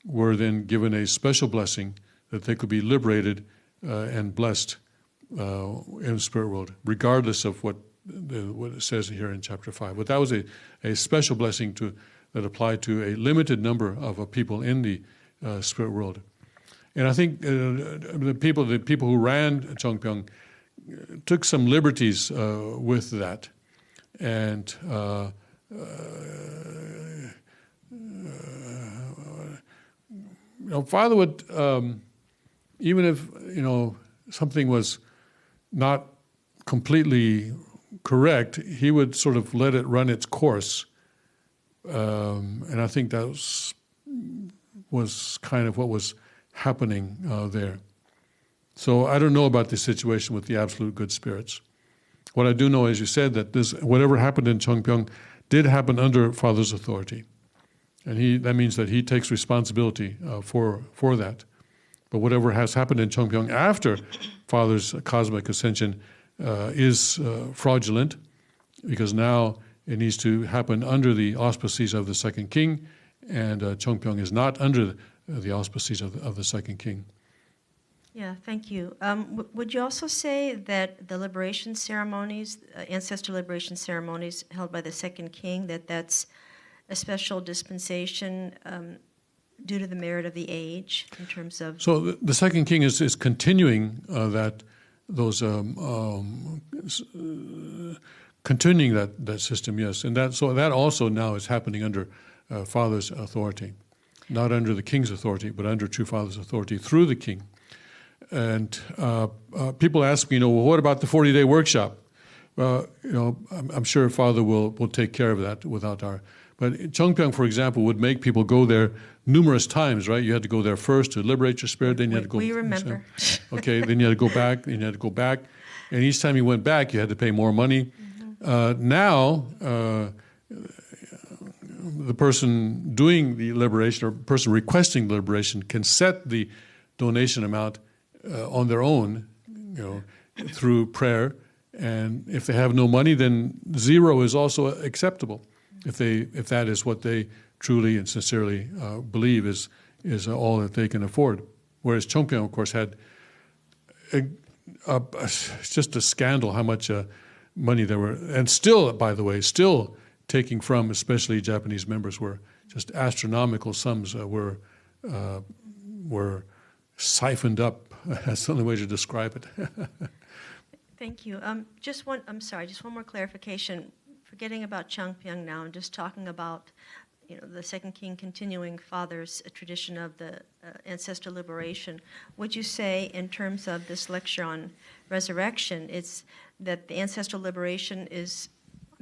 were then given a special blessing that they could be liberated and blessed in the spirit world, regardless of what it says here in chapter 5. But that was a special blessing that applied to a limited number of people in the spirit world. And I think the people who ran Chongpyong took some liberties with that. And Father would, even if something was not completely correct, he would sort of let it run its course. And I think that was kind of what was happening there. So I don't know about the situation with the absolute good spirits. What I do know, as you said, that whatever happened in Chongpyong did happen under Father's authority. And that means that he takes responsibility for that. But whatever has happened in Chongpyong after Father's cosmic ascension is fraudulent, because now it needs to happen under the auspices of the second king, and Chongpyong is not under the auspices of the second king. Yeah, thank you. Would you also say that the liberation ceremonies, ancestor liberation ceremonies held by the second king, that's a special dispensation due to the merit of the age in terms of... So the second king is continuing continuing that system, yes. And that also now is happening under Father's authority, not under the king's authority, but under true Father's authority through the king. And people ask me, well, what about the 40-day workshop? I'm sure Father will take care of that without our... But Chongpyong, for example, would make people go there numerous times, right? You had to go there first to liberate your spirit, then you had to go... We remember. Okay, then you had to go back, then you had to go back. And each time you went back, you had to pay more money. Mm-hmm. Now, the person doing the liberation or person requesting the liberation can set the donation amount on their own, through prayer. And if they have no money, then zero is also acceptable. If that is what they truly and sincerely believe is all that they can afford. Whereas Chongpyong, of course, had it's just a scandal how much money there were. And still, by the way, taking from, especially Japanese members, were just astronomical sums were siphoned up. That's the only way to describe it. Thank you. Just one more clarification. Forgetting about Chongpyong now, and just talking about, the second king continuing Father's tradition of the ancestor liberation. Would you say, in terms of this lecture on resurrection, it's that the ancestral liberation is,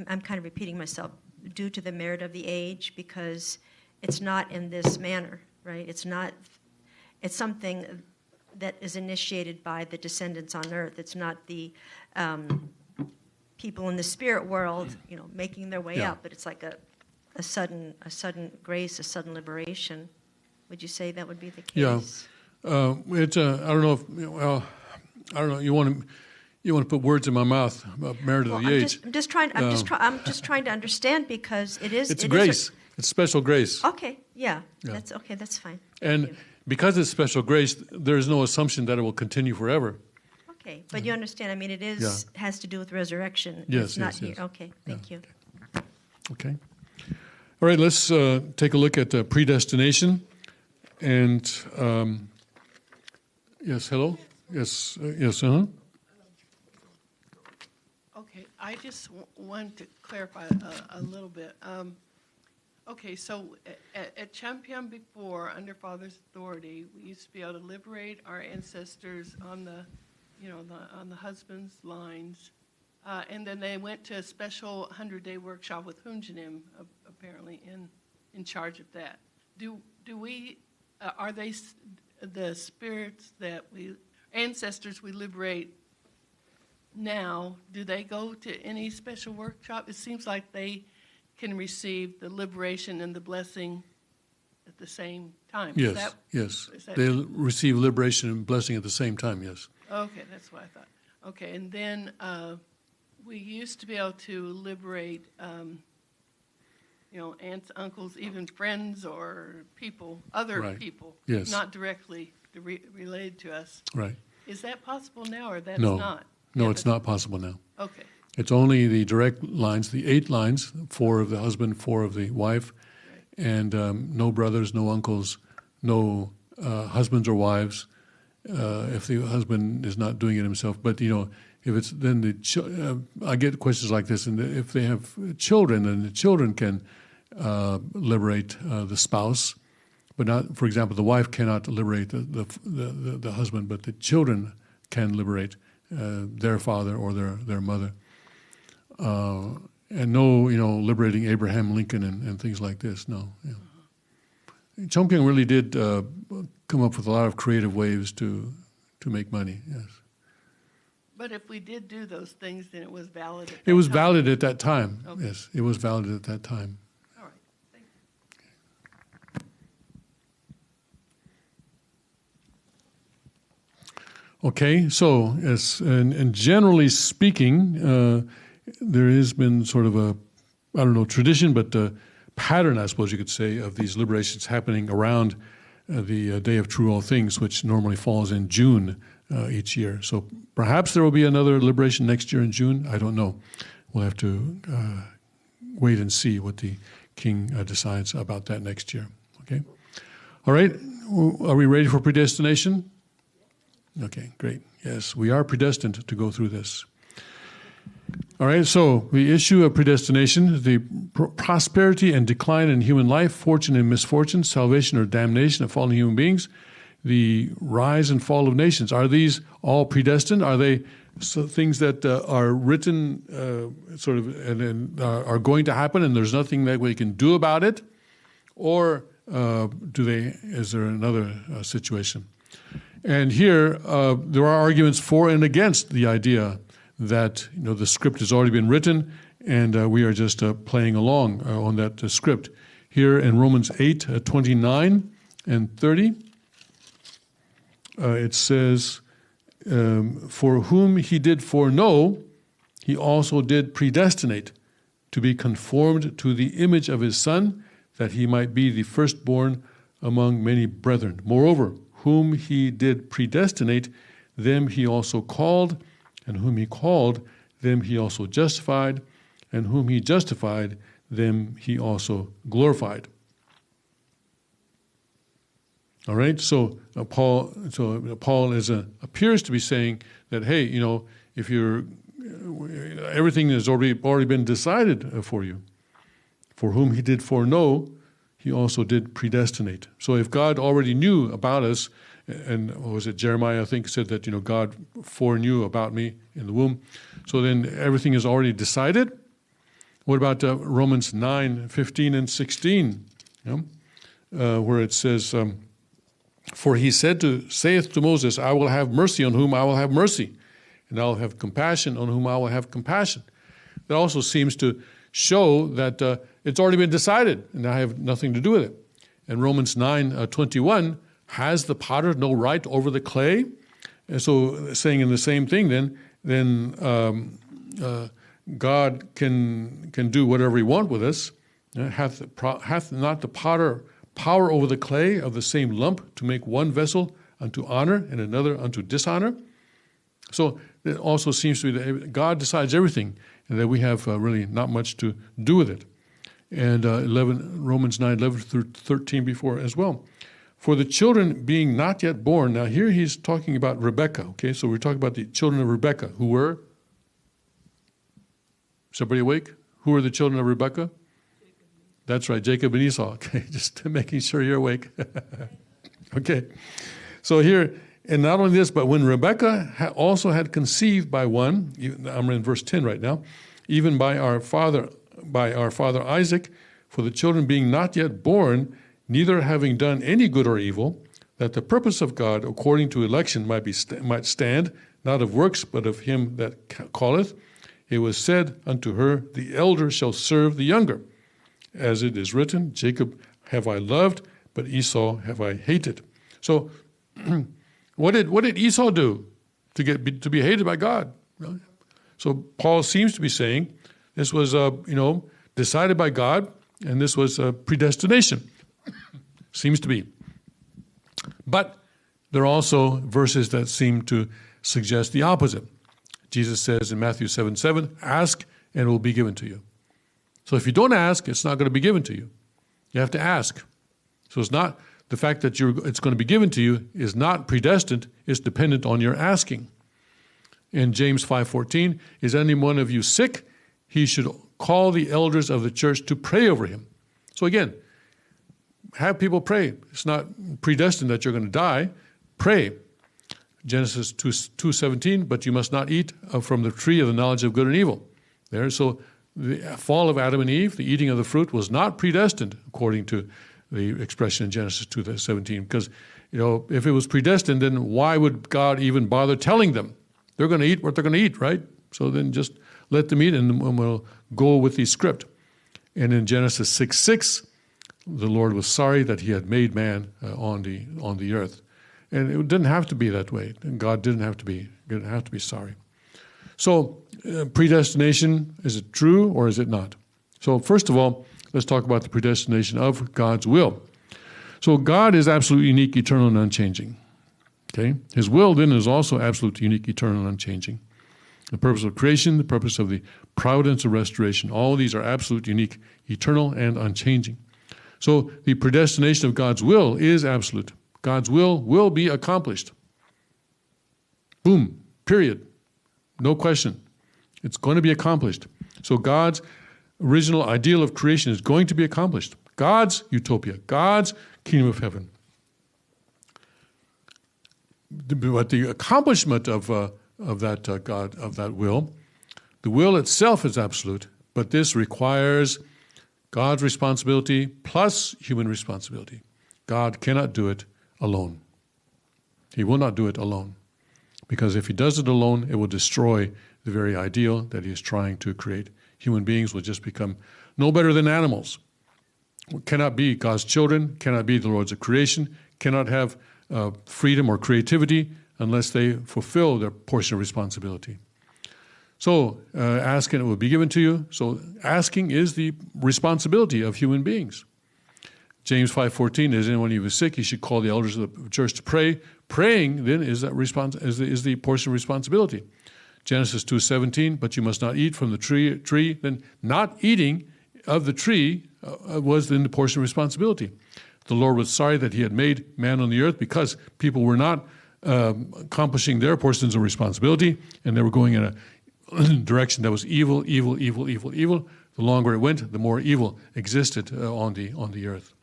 I'm kind of repeating myself, due to the merit of the age, because it's not in this manner, right? It's something that is initiated by the descendants on earth. It's not the people in the spirit world, making their way up, but it's like a sudden grace, a sudden liberation. Would you say that would be the case? Yeah, it's I don't know if I don't know. You want to put words in my mouth about merit of the age. I'm just trying to understand, because it is. It's grace. It's special grace. Okay. Yeah. That's okay. That's fine. And because it's special grace, there is no assumption that it will continue forever. Okay, but you understand, I mean, it has to do with resurrection. Yes, it's not yes, here. yes. Okay, thank you. Okay. All right, let's take a look at predestination. And, yes, hello? Yes, Okay, I just want to clarify a little bit. Okay, so at Chongpyong before, under Father's authority, we used to be able to liberate our ancestors on the husband's lines, and then they went to a special 100-day workshop with Hunjanim, apparently in charge of that. Do we are they the spirits that ancestors we liberate now? Do they go to any special workshop? It seems like they can receive the liberation and the blessing at the same time. Yes, yes. They receive liberation and blessing at the same time, yes. Okay, that's what I thought. Okay, and then we used to be able to liberate aunts, uncles, even friends or people, other Right. people, Yes. not directly related to us. Right. Is that possible now, or that's No. not? No, Yeah, it's not possible now. Okay. It's only the direct lines, the 8 lines, 4 of the husband, 4 of the wife, Right. and no brothers, no uncles, no husbands or wives, if the husband is not doing it himself. But, if it's then I get questions like this, and if they have children, then the children can liberate the spouse, but not, for example, the wife cannot liberate the husband, but the children can liberate their father or their mother. And no, liberating Abraham Lincoln and things like this. No. Yeah. Chongpyong really did come up with a lot of creative ways to make money. Yes. But if we did do those things, then it was valid. It was valid at that time. Okay. Yes, it was valid at that time. All right. Thank you. Okay, so and generally speaking, there has been sort of a, tradition, but pattern, I suppose you could say, of these liberations happening around the Day of True All Things, which normally falls in June each year. So perhaps there will be another liberation next year in June. I don't know. We'll have to wait and see what the king decides about that next year. Okay? All right, are we ready for predestination? Okay, great. Yes, we are predestined to go through this. All right, so the issue of predestination, the prosperity and decline in human life, fortune and misfortune, salvation or damnation of fallen human beings, the rise and fall of nations. Are these all predestined? Are they things that are written and are going to happen and there's nothing that we can do about it? Or is there another situation? And here, there are arguments for and against the idea that the script has already been written, and we are just playing along on that script. Here in Romans 8:29 and 30, it says, "For whom he did foreknow, he also did predestinate to be conformed to the image of his Son, that he might be the firstborn among many brethren. Moreover, whom he did predestinate, them he also called, and whom he called, them he also justified, and whom he justified, them he also glorified." All right, so Paul appears to be saying that, hey, if everything has already been decided for you. For whom he did foreknow, he also did predestinate. So if God already knew about us, and what was it, Jeremiah, I think, said that, God foreknew about me in the womb. So then everything is already decided. What about Romans 9:15 and 16, where it says, "For he saith to Moses, I will have mercy on whom I will have mercy, and I will have compassion on whom I will have compassion." That also seems to show that it's already been decided, and I have nothing to do with it. And Romans 9:21, has the potter no right over the clay? And so saying in the same thing then God can do whatever he wants with us. Hath not the potter power over the clay of the same lump to make one vessel unto honor and another unto dishonor? So it also seems to be that God decides everything, and that we have really not much to do with it. And Romans 9:11 through 13 before as well. For the children being not yet born. Now here he's talking about Rebekah. Okay, so we're talking about the children of Rebekah, who were. Is everybody awake? Who were the children of Rebekah? That's right, Jacob and Esau. Okay, just making sure you're awake. Okay, so here, and not only this, but when Rebekah also had conceived by one, I'm in verse 10 right now, even by our father Isaac, for the children being not yet born, neither having done any good or evil, that the purpose of God according to election might stand, not of works, but of him that calleth, it was said unto her, the elder shall serve the younger. As it is written, Jacob have I loved, but Esau have I hated. So, what did Esau do to be hated by God? So Paul seems to be saying this was decided by God, And this was predestination. Seems to be. But there are also verses that seem to suggest the opposite. Jesus says in Matthew 7:7, ask and it will be given to you. So if you don't ask, it's not going to be given to you. You have to ask. So it's not the fact that it's going to be given to you is not predestined, it's dependent on your asking. In James 5:14, is any one of you sick? He should call the elders of the church to pray over him. So again, have people pray. It's not predestined that you're going to die. Pray. Genesis 2:17, but you must not eat from the tree of the knowledge of good and evil. There, so the fall of Adam and Eve, the eating of the fruit, was not predestined, according to the expression in Genesis 2:17. Because, if it was predestined, then why would God even bother telling them? They're going to eat what they're going to eat, right? So then just let them eat, and we'll go with the script. And in Genesis 6:6, the Lord was sorry that he had made man on the earth. And it didn't have to be that way. And God didn't have to be sorry. So predestination, is it true or is it not? So first of all, let's talk about the predestination of God's will. So God is absolute, unique, eternal, and unchanging. Okay? His will then is also absolute, unique, eternal, and unchanging. The purpose of creation, the purpose of the providence of restoration, all these are absolute, unique, eternal, and unchanging. So the predestination of God's will is absolute. God's will be accomplished. Boom, period. No question. It's going to be accomplished. So God's original ideal of creation is going to be accomplished. God's utopia, God's kingdom of heaven. But the accomplishment of that will, the will itself is absolute, but this requires God's responsibility plus human responsibility. God cannot do it alone. He will not do it alone. Because if he does it alone, it will destroy the very ideal that he is trying to create. Human beings will just become no better than animals. Cannot be God's children, cannot be the Lords of creation, cannot have freedom or creativity unless they fulfill their portion of responsibility. So, ask and it will be given to you. So, asking is the responsibility of human beings. James 5:14, is anyone of you sick, he should call the elders of the church to pray. Praying, then, is the portion of responsibility. Genesis 2:17, but you must not eat from the tree. Then not eating of the tree was then the portion of responsibility. The Lord was sorry that he had made man on the earth because people were not accomplishing their portions of responsibility, and they were going in a direction that was evil. The longer it went, the more evil existed on the earth.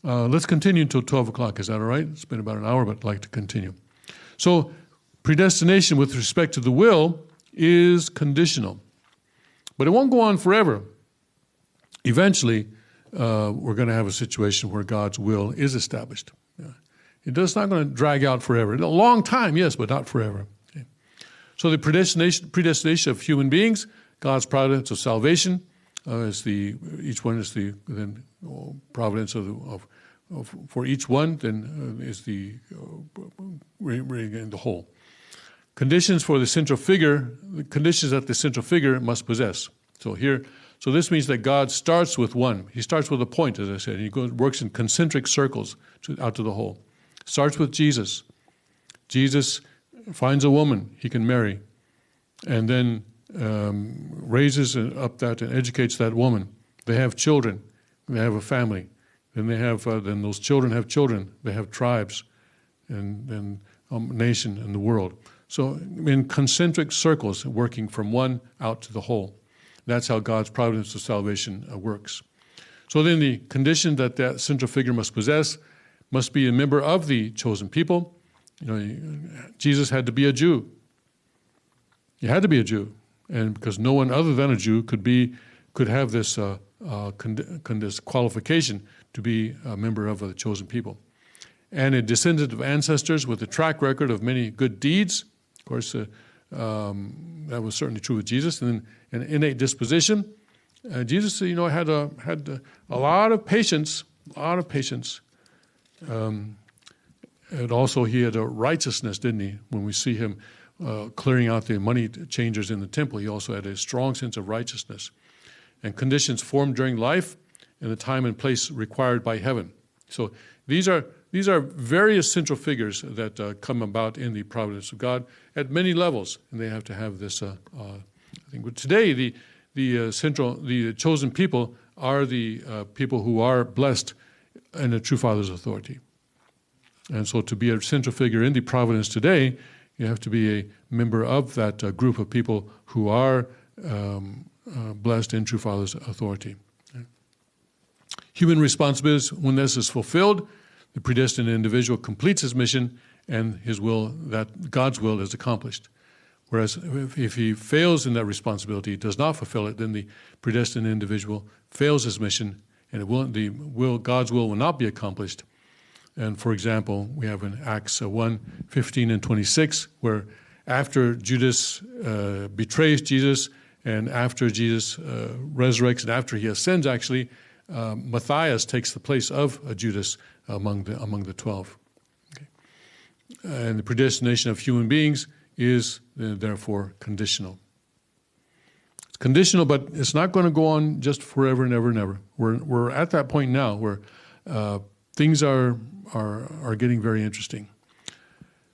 Let's continue until 12 o'clock. Is that all right? It's been about an hour, but I'd like to continue. So predestination with respect to the will is conditional. But it won't go on forever. Eventually, we're going to have a situation where God's will is established. It's not going to drag out forever. A long time, yes, but not forever. Okay. So the predestination of human beings, God's providence of salvation, each one is the then providence for each one. Then is the whole. Conditions for the central figure. The conditions that the central figure must possess. So this means that God starts with one. He starts with a point, as I said. And he works in concentric circles out to the whole. Starts with Jesus. Jesus finds a woman he can marry, and then raises up that and educates that woman. They have children. They have a family. Then then those children have children. They have tribes, and then a nation and the world. So in concentric circles, working from one out to the whole. That's how God's providence of salvation works. So then the condition that central figure must possess must be a member of the chosen people. Jesus had to be a Jew. He had to be a Jew, and because no one other than a Jew could have this this qualification to be a member of the chosen people, and a descendant of ancestors with a track record of many good deeds. Of course, that was certainly true with Jesus, and then an innate disposition. Jesus, had a lot of patience, and also he had a righteousness, didn't he? When we see him clearing out the money changers in the temple, he also had a strong sense of righteousness. And conditions formed during life and the time and place required by heaven. So these are various central figures that come about in the providence of God at many levels, and they have to have this. I think, but today the chosen people are the people who are blessed in the true Father's authority. And so to be a central figure in the providence today, you have to be a member of that group of people who are blessed in true Father's authority. Human responsibilities, when this is fulfilled, the predestined individual completes his mission and his will, that God's will is accomplished. Whereas if he fails in that responsibility, does not fulfill it, then the predestined individual fails his mission, and God's will not be accomplished. And for example, we have in Acts 1, 15 and 26, where after Judas betrays Jesus, and after Jesus resurrects, and after he ascends, actually, Matthias takes the place of Judas among the 12. Okay. And the predestination of human beings is therefore conditional. It's conditional, but it's not going to go on just forever and ever and ever. We're at that point now where things are getting very interesting.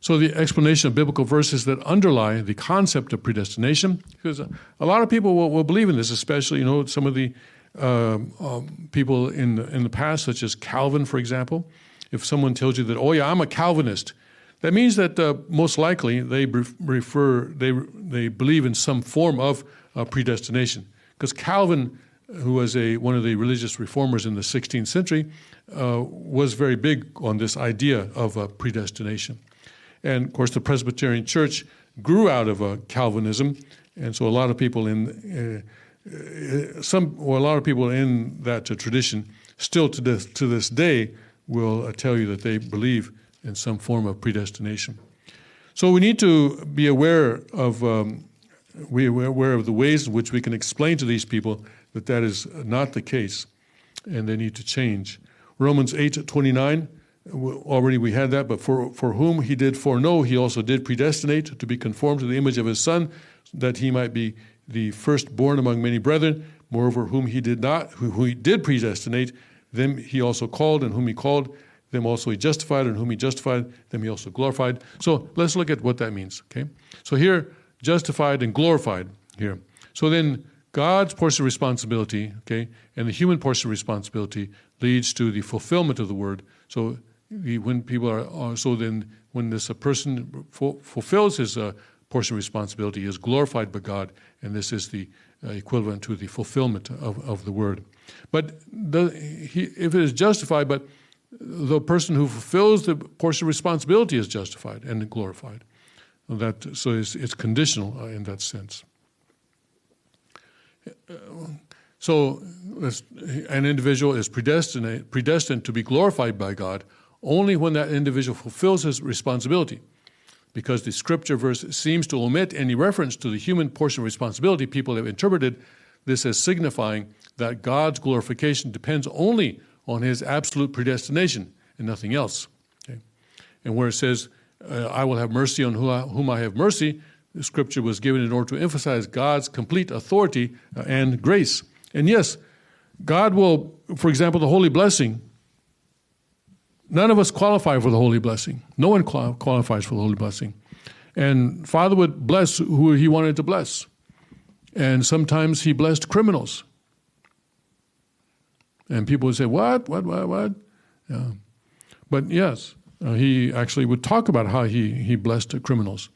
So the explanation of biblical verses that underlie the concept of predestination, because a lot of people will believe in this, especially some of the people in the past, such as Calvin, for example. If someone tells you that, oh yeah, I'm a Calvinist, that means that most likely they believe in some form of predestination. Because Calvin, who was one of the religious reformers in the 16th century, was very big on this idea of predestination. And of course, the Presbyterian Church grew out of Calvinism, and so a lot of people in that tradition still to this day will tell you that they believe in some form of predestination. So we need to be aware of the ways in which we can explain to these people that is not the case, and they need to change. Romans 8:29, already we had that, but for whom he did foreknow, he also did predestinate to be conformed to the image of his Son, that he might be the firstborn among many brethren. Moreover, who he did predestinate, them he also called, and whom he called, them also he justified, and whom he justified, them he also glorified. So let's look at what that means, okay? So here, justified and glorified here. So then God's portion of responsibility, okay, and the human portion of responsibility leads to the fulfillment of the word. So when this person fulfills his portion of responsibility, he is glorified by God, and this is the equivalent to the fulfillment of the word. But if it is justified, but the person who fulfills the portion of responsibility is justified and glorified. So it's conditional in that sense. So an individual is predestined to be glorified by God only when that individual fulfills his responsibility. Because the scripture verse seems to omit any reference to the human portion of responsibility, people have interpreted this as signifying that God's glorification depends only on his absolute predestination and nothing else. Okay? And where it says, I will have mercy on whom I have mercy, the scripture was given in order to emphasize God's complete authority and grace. And yes, God will, for example, the holy blessing, none of us qualify for the holy blessing. No one qualifies for the holy blessing. And Father would bless who he wanted to bless. And sometimes he blessed criminals. And people would say, what? Yeah. But yes, he actually would talk about how he blessed criminals.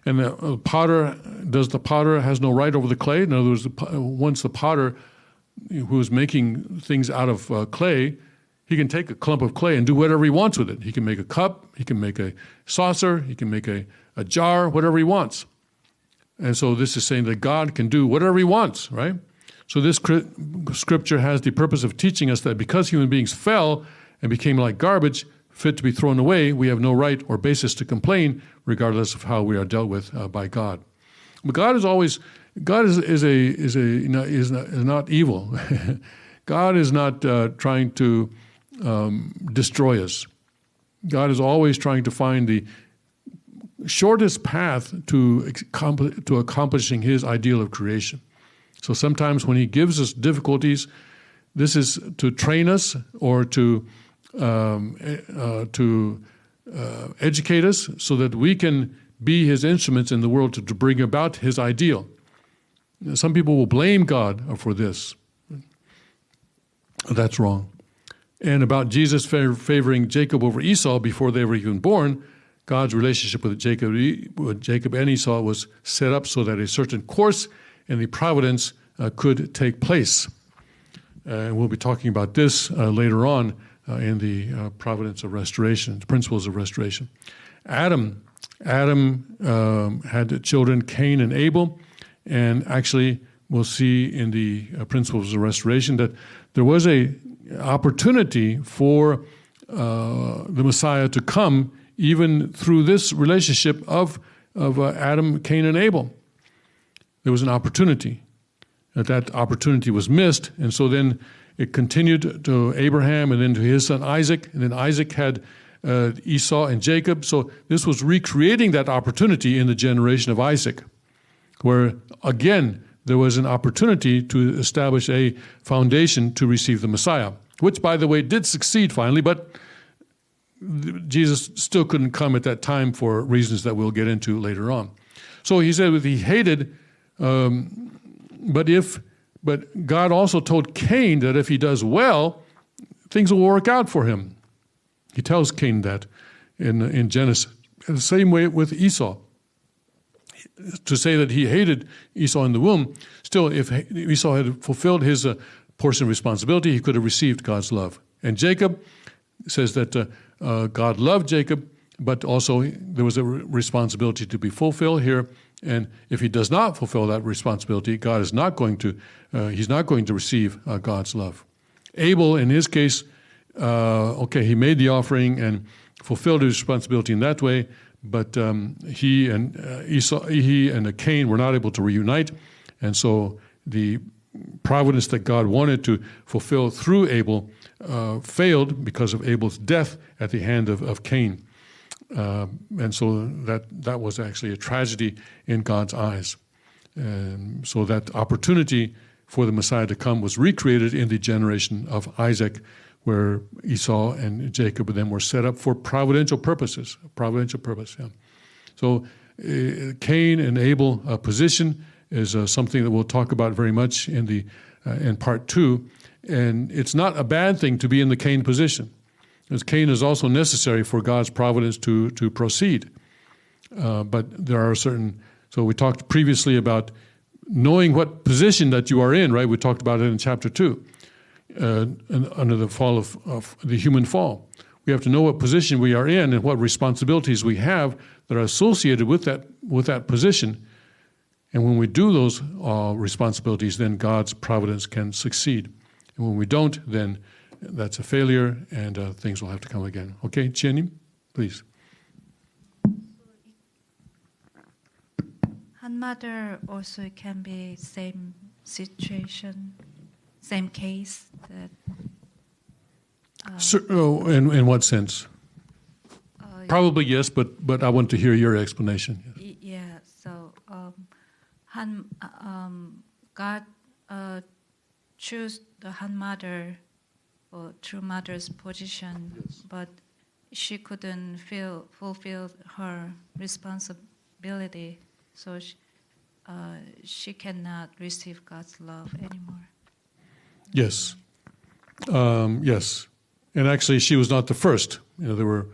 And the potter has no right over the clay? In other words, once the potter who is making things out of clay, he can take a clump of clay and do whatever he wants with it. He can make a cup, he can make a saucer, he can make a jar, whatever he wants. And so this is saying that God can do whatever he wants, right? So this scripture has the purpose of teaching us that because human beings fell and became like garbage, fit to be thrown away, we have no right or basis to complain, regardless of how we are dealt with by God. But God is not evil. God is not trying to destroy us. God is always trying to find the shortest path to accomplishing his ideal of creation. So sometimes when he gives us difficulties, This is to train us or to educate us so that we can be his instruments in the world to bring about his ideal. Some people will blame God for this. That's wrong. And about Jesus favoring Jacob over Esau before they were even born, God's relationship with Jacob and Esau was set up so that a certain course in the providence could take place. And we'll be talking about this later on in the providence of restoration, the principles of restoration. Adam had children, Cain and Abel, and actually we'll see in the principles of restoration that there was a opportunity for the Messiah to come even through this relationship of Adam, Cain, and Abel. There was an opportunity. That opportunity was missed, and so then it continued to Abraham and then to his son Isaac, and then Isaac had Esau and Jacob. So this was recreating that opportunity in the generation of Isaac, where again there was an opportunity to establish a foundation to receive the Messiah, which, by the way, did succeed finally, but Jesus still couldn't come at that time for reasons that we'll get into later on. So he said that he hated, but God also told Cain that if he does well, things will work out for him. He tells Cain that in Genesis. The same way with Esau. To say that he hated Esau in the womb, still, if Esau had fulfilled his portion of responsibility, he could have received God's love. And Jacob says that God loved Jacob, but also there was a responsibility to be fulfilled here. And if he does not fulfill that responsibility, God is not going to, he's not going to receive God's love. Abel, in his case, he made the offering and fulfilled his responsibility in that way, but he and Cain were not able to reunite, and so the providence that God wanted to fulfill through Abel failed because of Abel's death at the hand of Cain. And so that was actually a tragedy in God's eyes. And so that opportunity for the Messiah to come was recreated in the generation of Isaac, where Esau and Jacob then were set up for providential purposes. Providential purpose, yeah. So Cain and Abel position is something that we'll talk about very much in part 2. And it's not a bad thing to be in the Cain position, because Cain is also necessary for God's providence to proceed. But there are certain, so we talked previously about knowing what position that you are in, right? We talked about it in chapter 2, under the fall of the human fall. We have to know what position we are in and what responsibilities we have that are associated with that position. And when we do those responsibilities, then God's providence can succeed. And when we don't, then that's a failure, and things will have to come again. Okay, Jenny, please. Han mother also can be same situation, same case. In what sense? Probably yes, but I want to hear your explanation. Yeah. So God chose the Han mother or true mother's position, yes, but she couldn't fulfill her responsibility, so she cannot receive God's love anymore. Yes. Yes. And actually, she was not the first. There were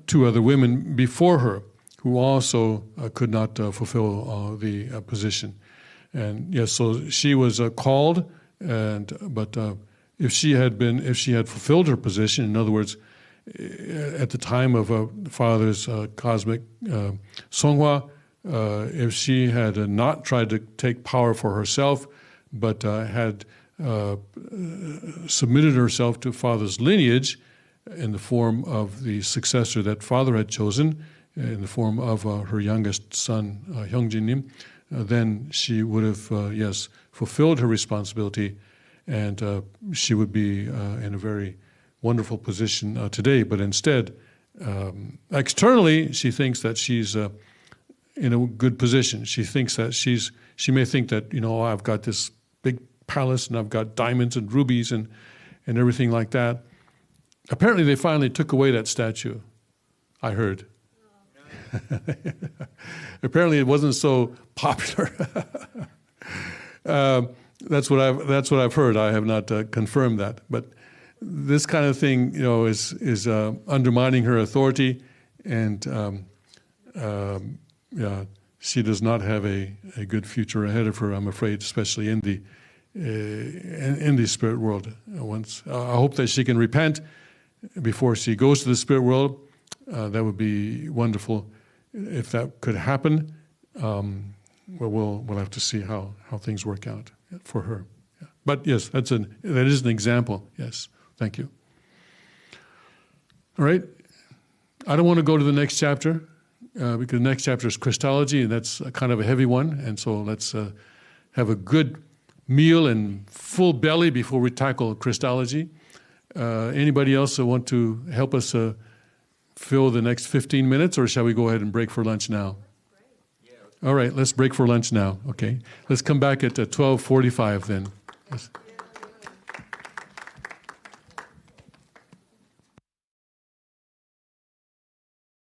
2 other women before her who also could not fulfill the position. And yes, so she was called, but if she had fulfilled her position, in other words, at the time of Father's cosmic Songhwa, if she had not tried to take power for herself, but had submitted herself to Father's lineage in the form of the successor that Father had chosen, in the form of her youngest son, Hyungjin-nim, then she would have, fulfilled her responsibility, and she would be in a very wonderful position today. But instead, externally, she thinks that she's in a good position. She thinks that she may think that, I've got this big palace and I've got diamonds and rubies and everything like that. Apparently they finally took away that statue, I heard. Apparently it wasn't so popular. That's what I've heard. I have not confirmed that, but this kind of thing, is undermining her authority, and she does not have a good future ahead of her, I'm afraid, especially in the spirit world. I hope that she can repent before she goes to the spirit world. That would be wonderful if that could happen. We'll have to see how things work out for her. Yeah. But yes, that is an example. Yes, thank you. All right. I don't want to go to the next chapter because the next chapter is Christology, and that's kind of a heavy one. And so let's have a good meal and full belly before we tackle Christology. Anybody else want to help us fill the next 15 minutes, or shall we go ahead and break for lunch now? All right, let's break for lunch now, okay? Let's come back at 12:45 then.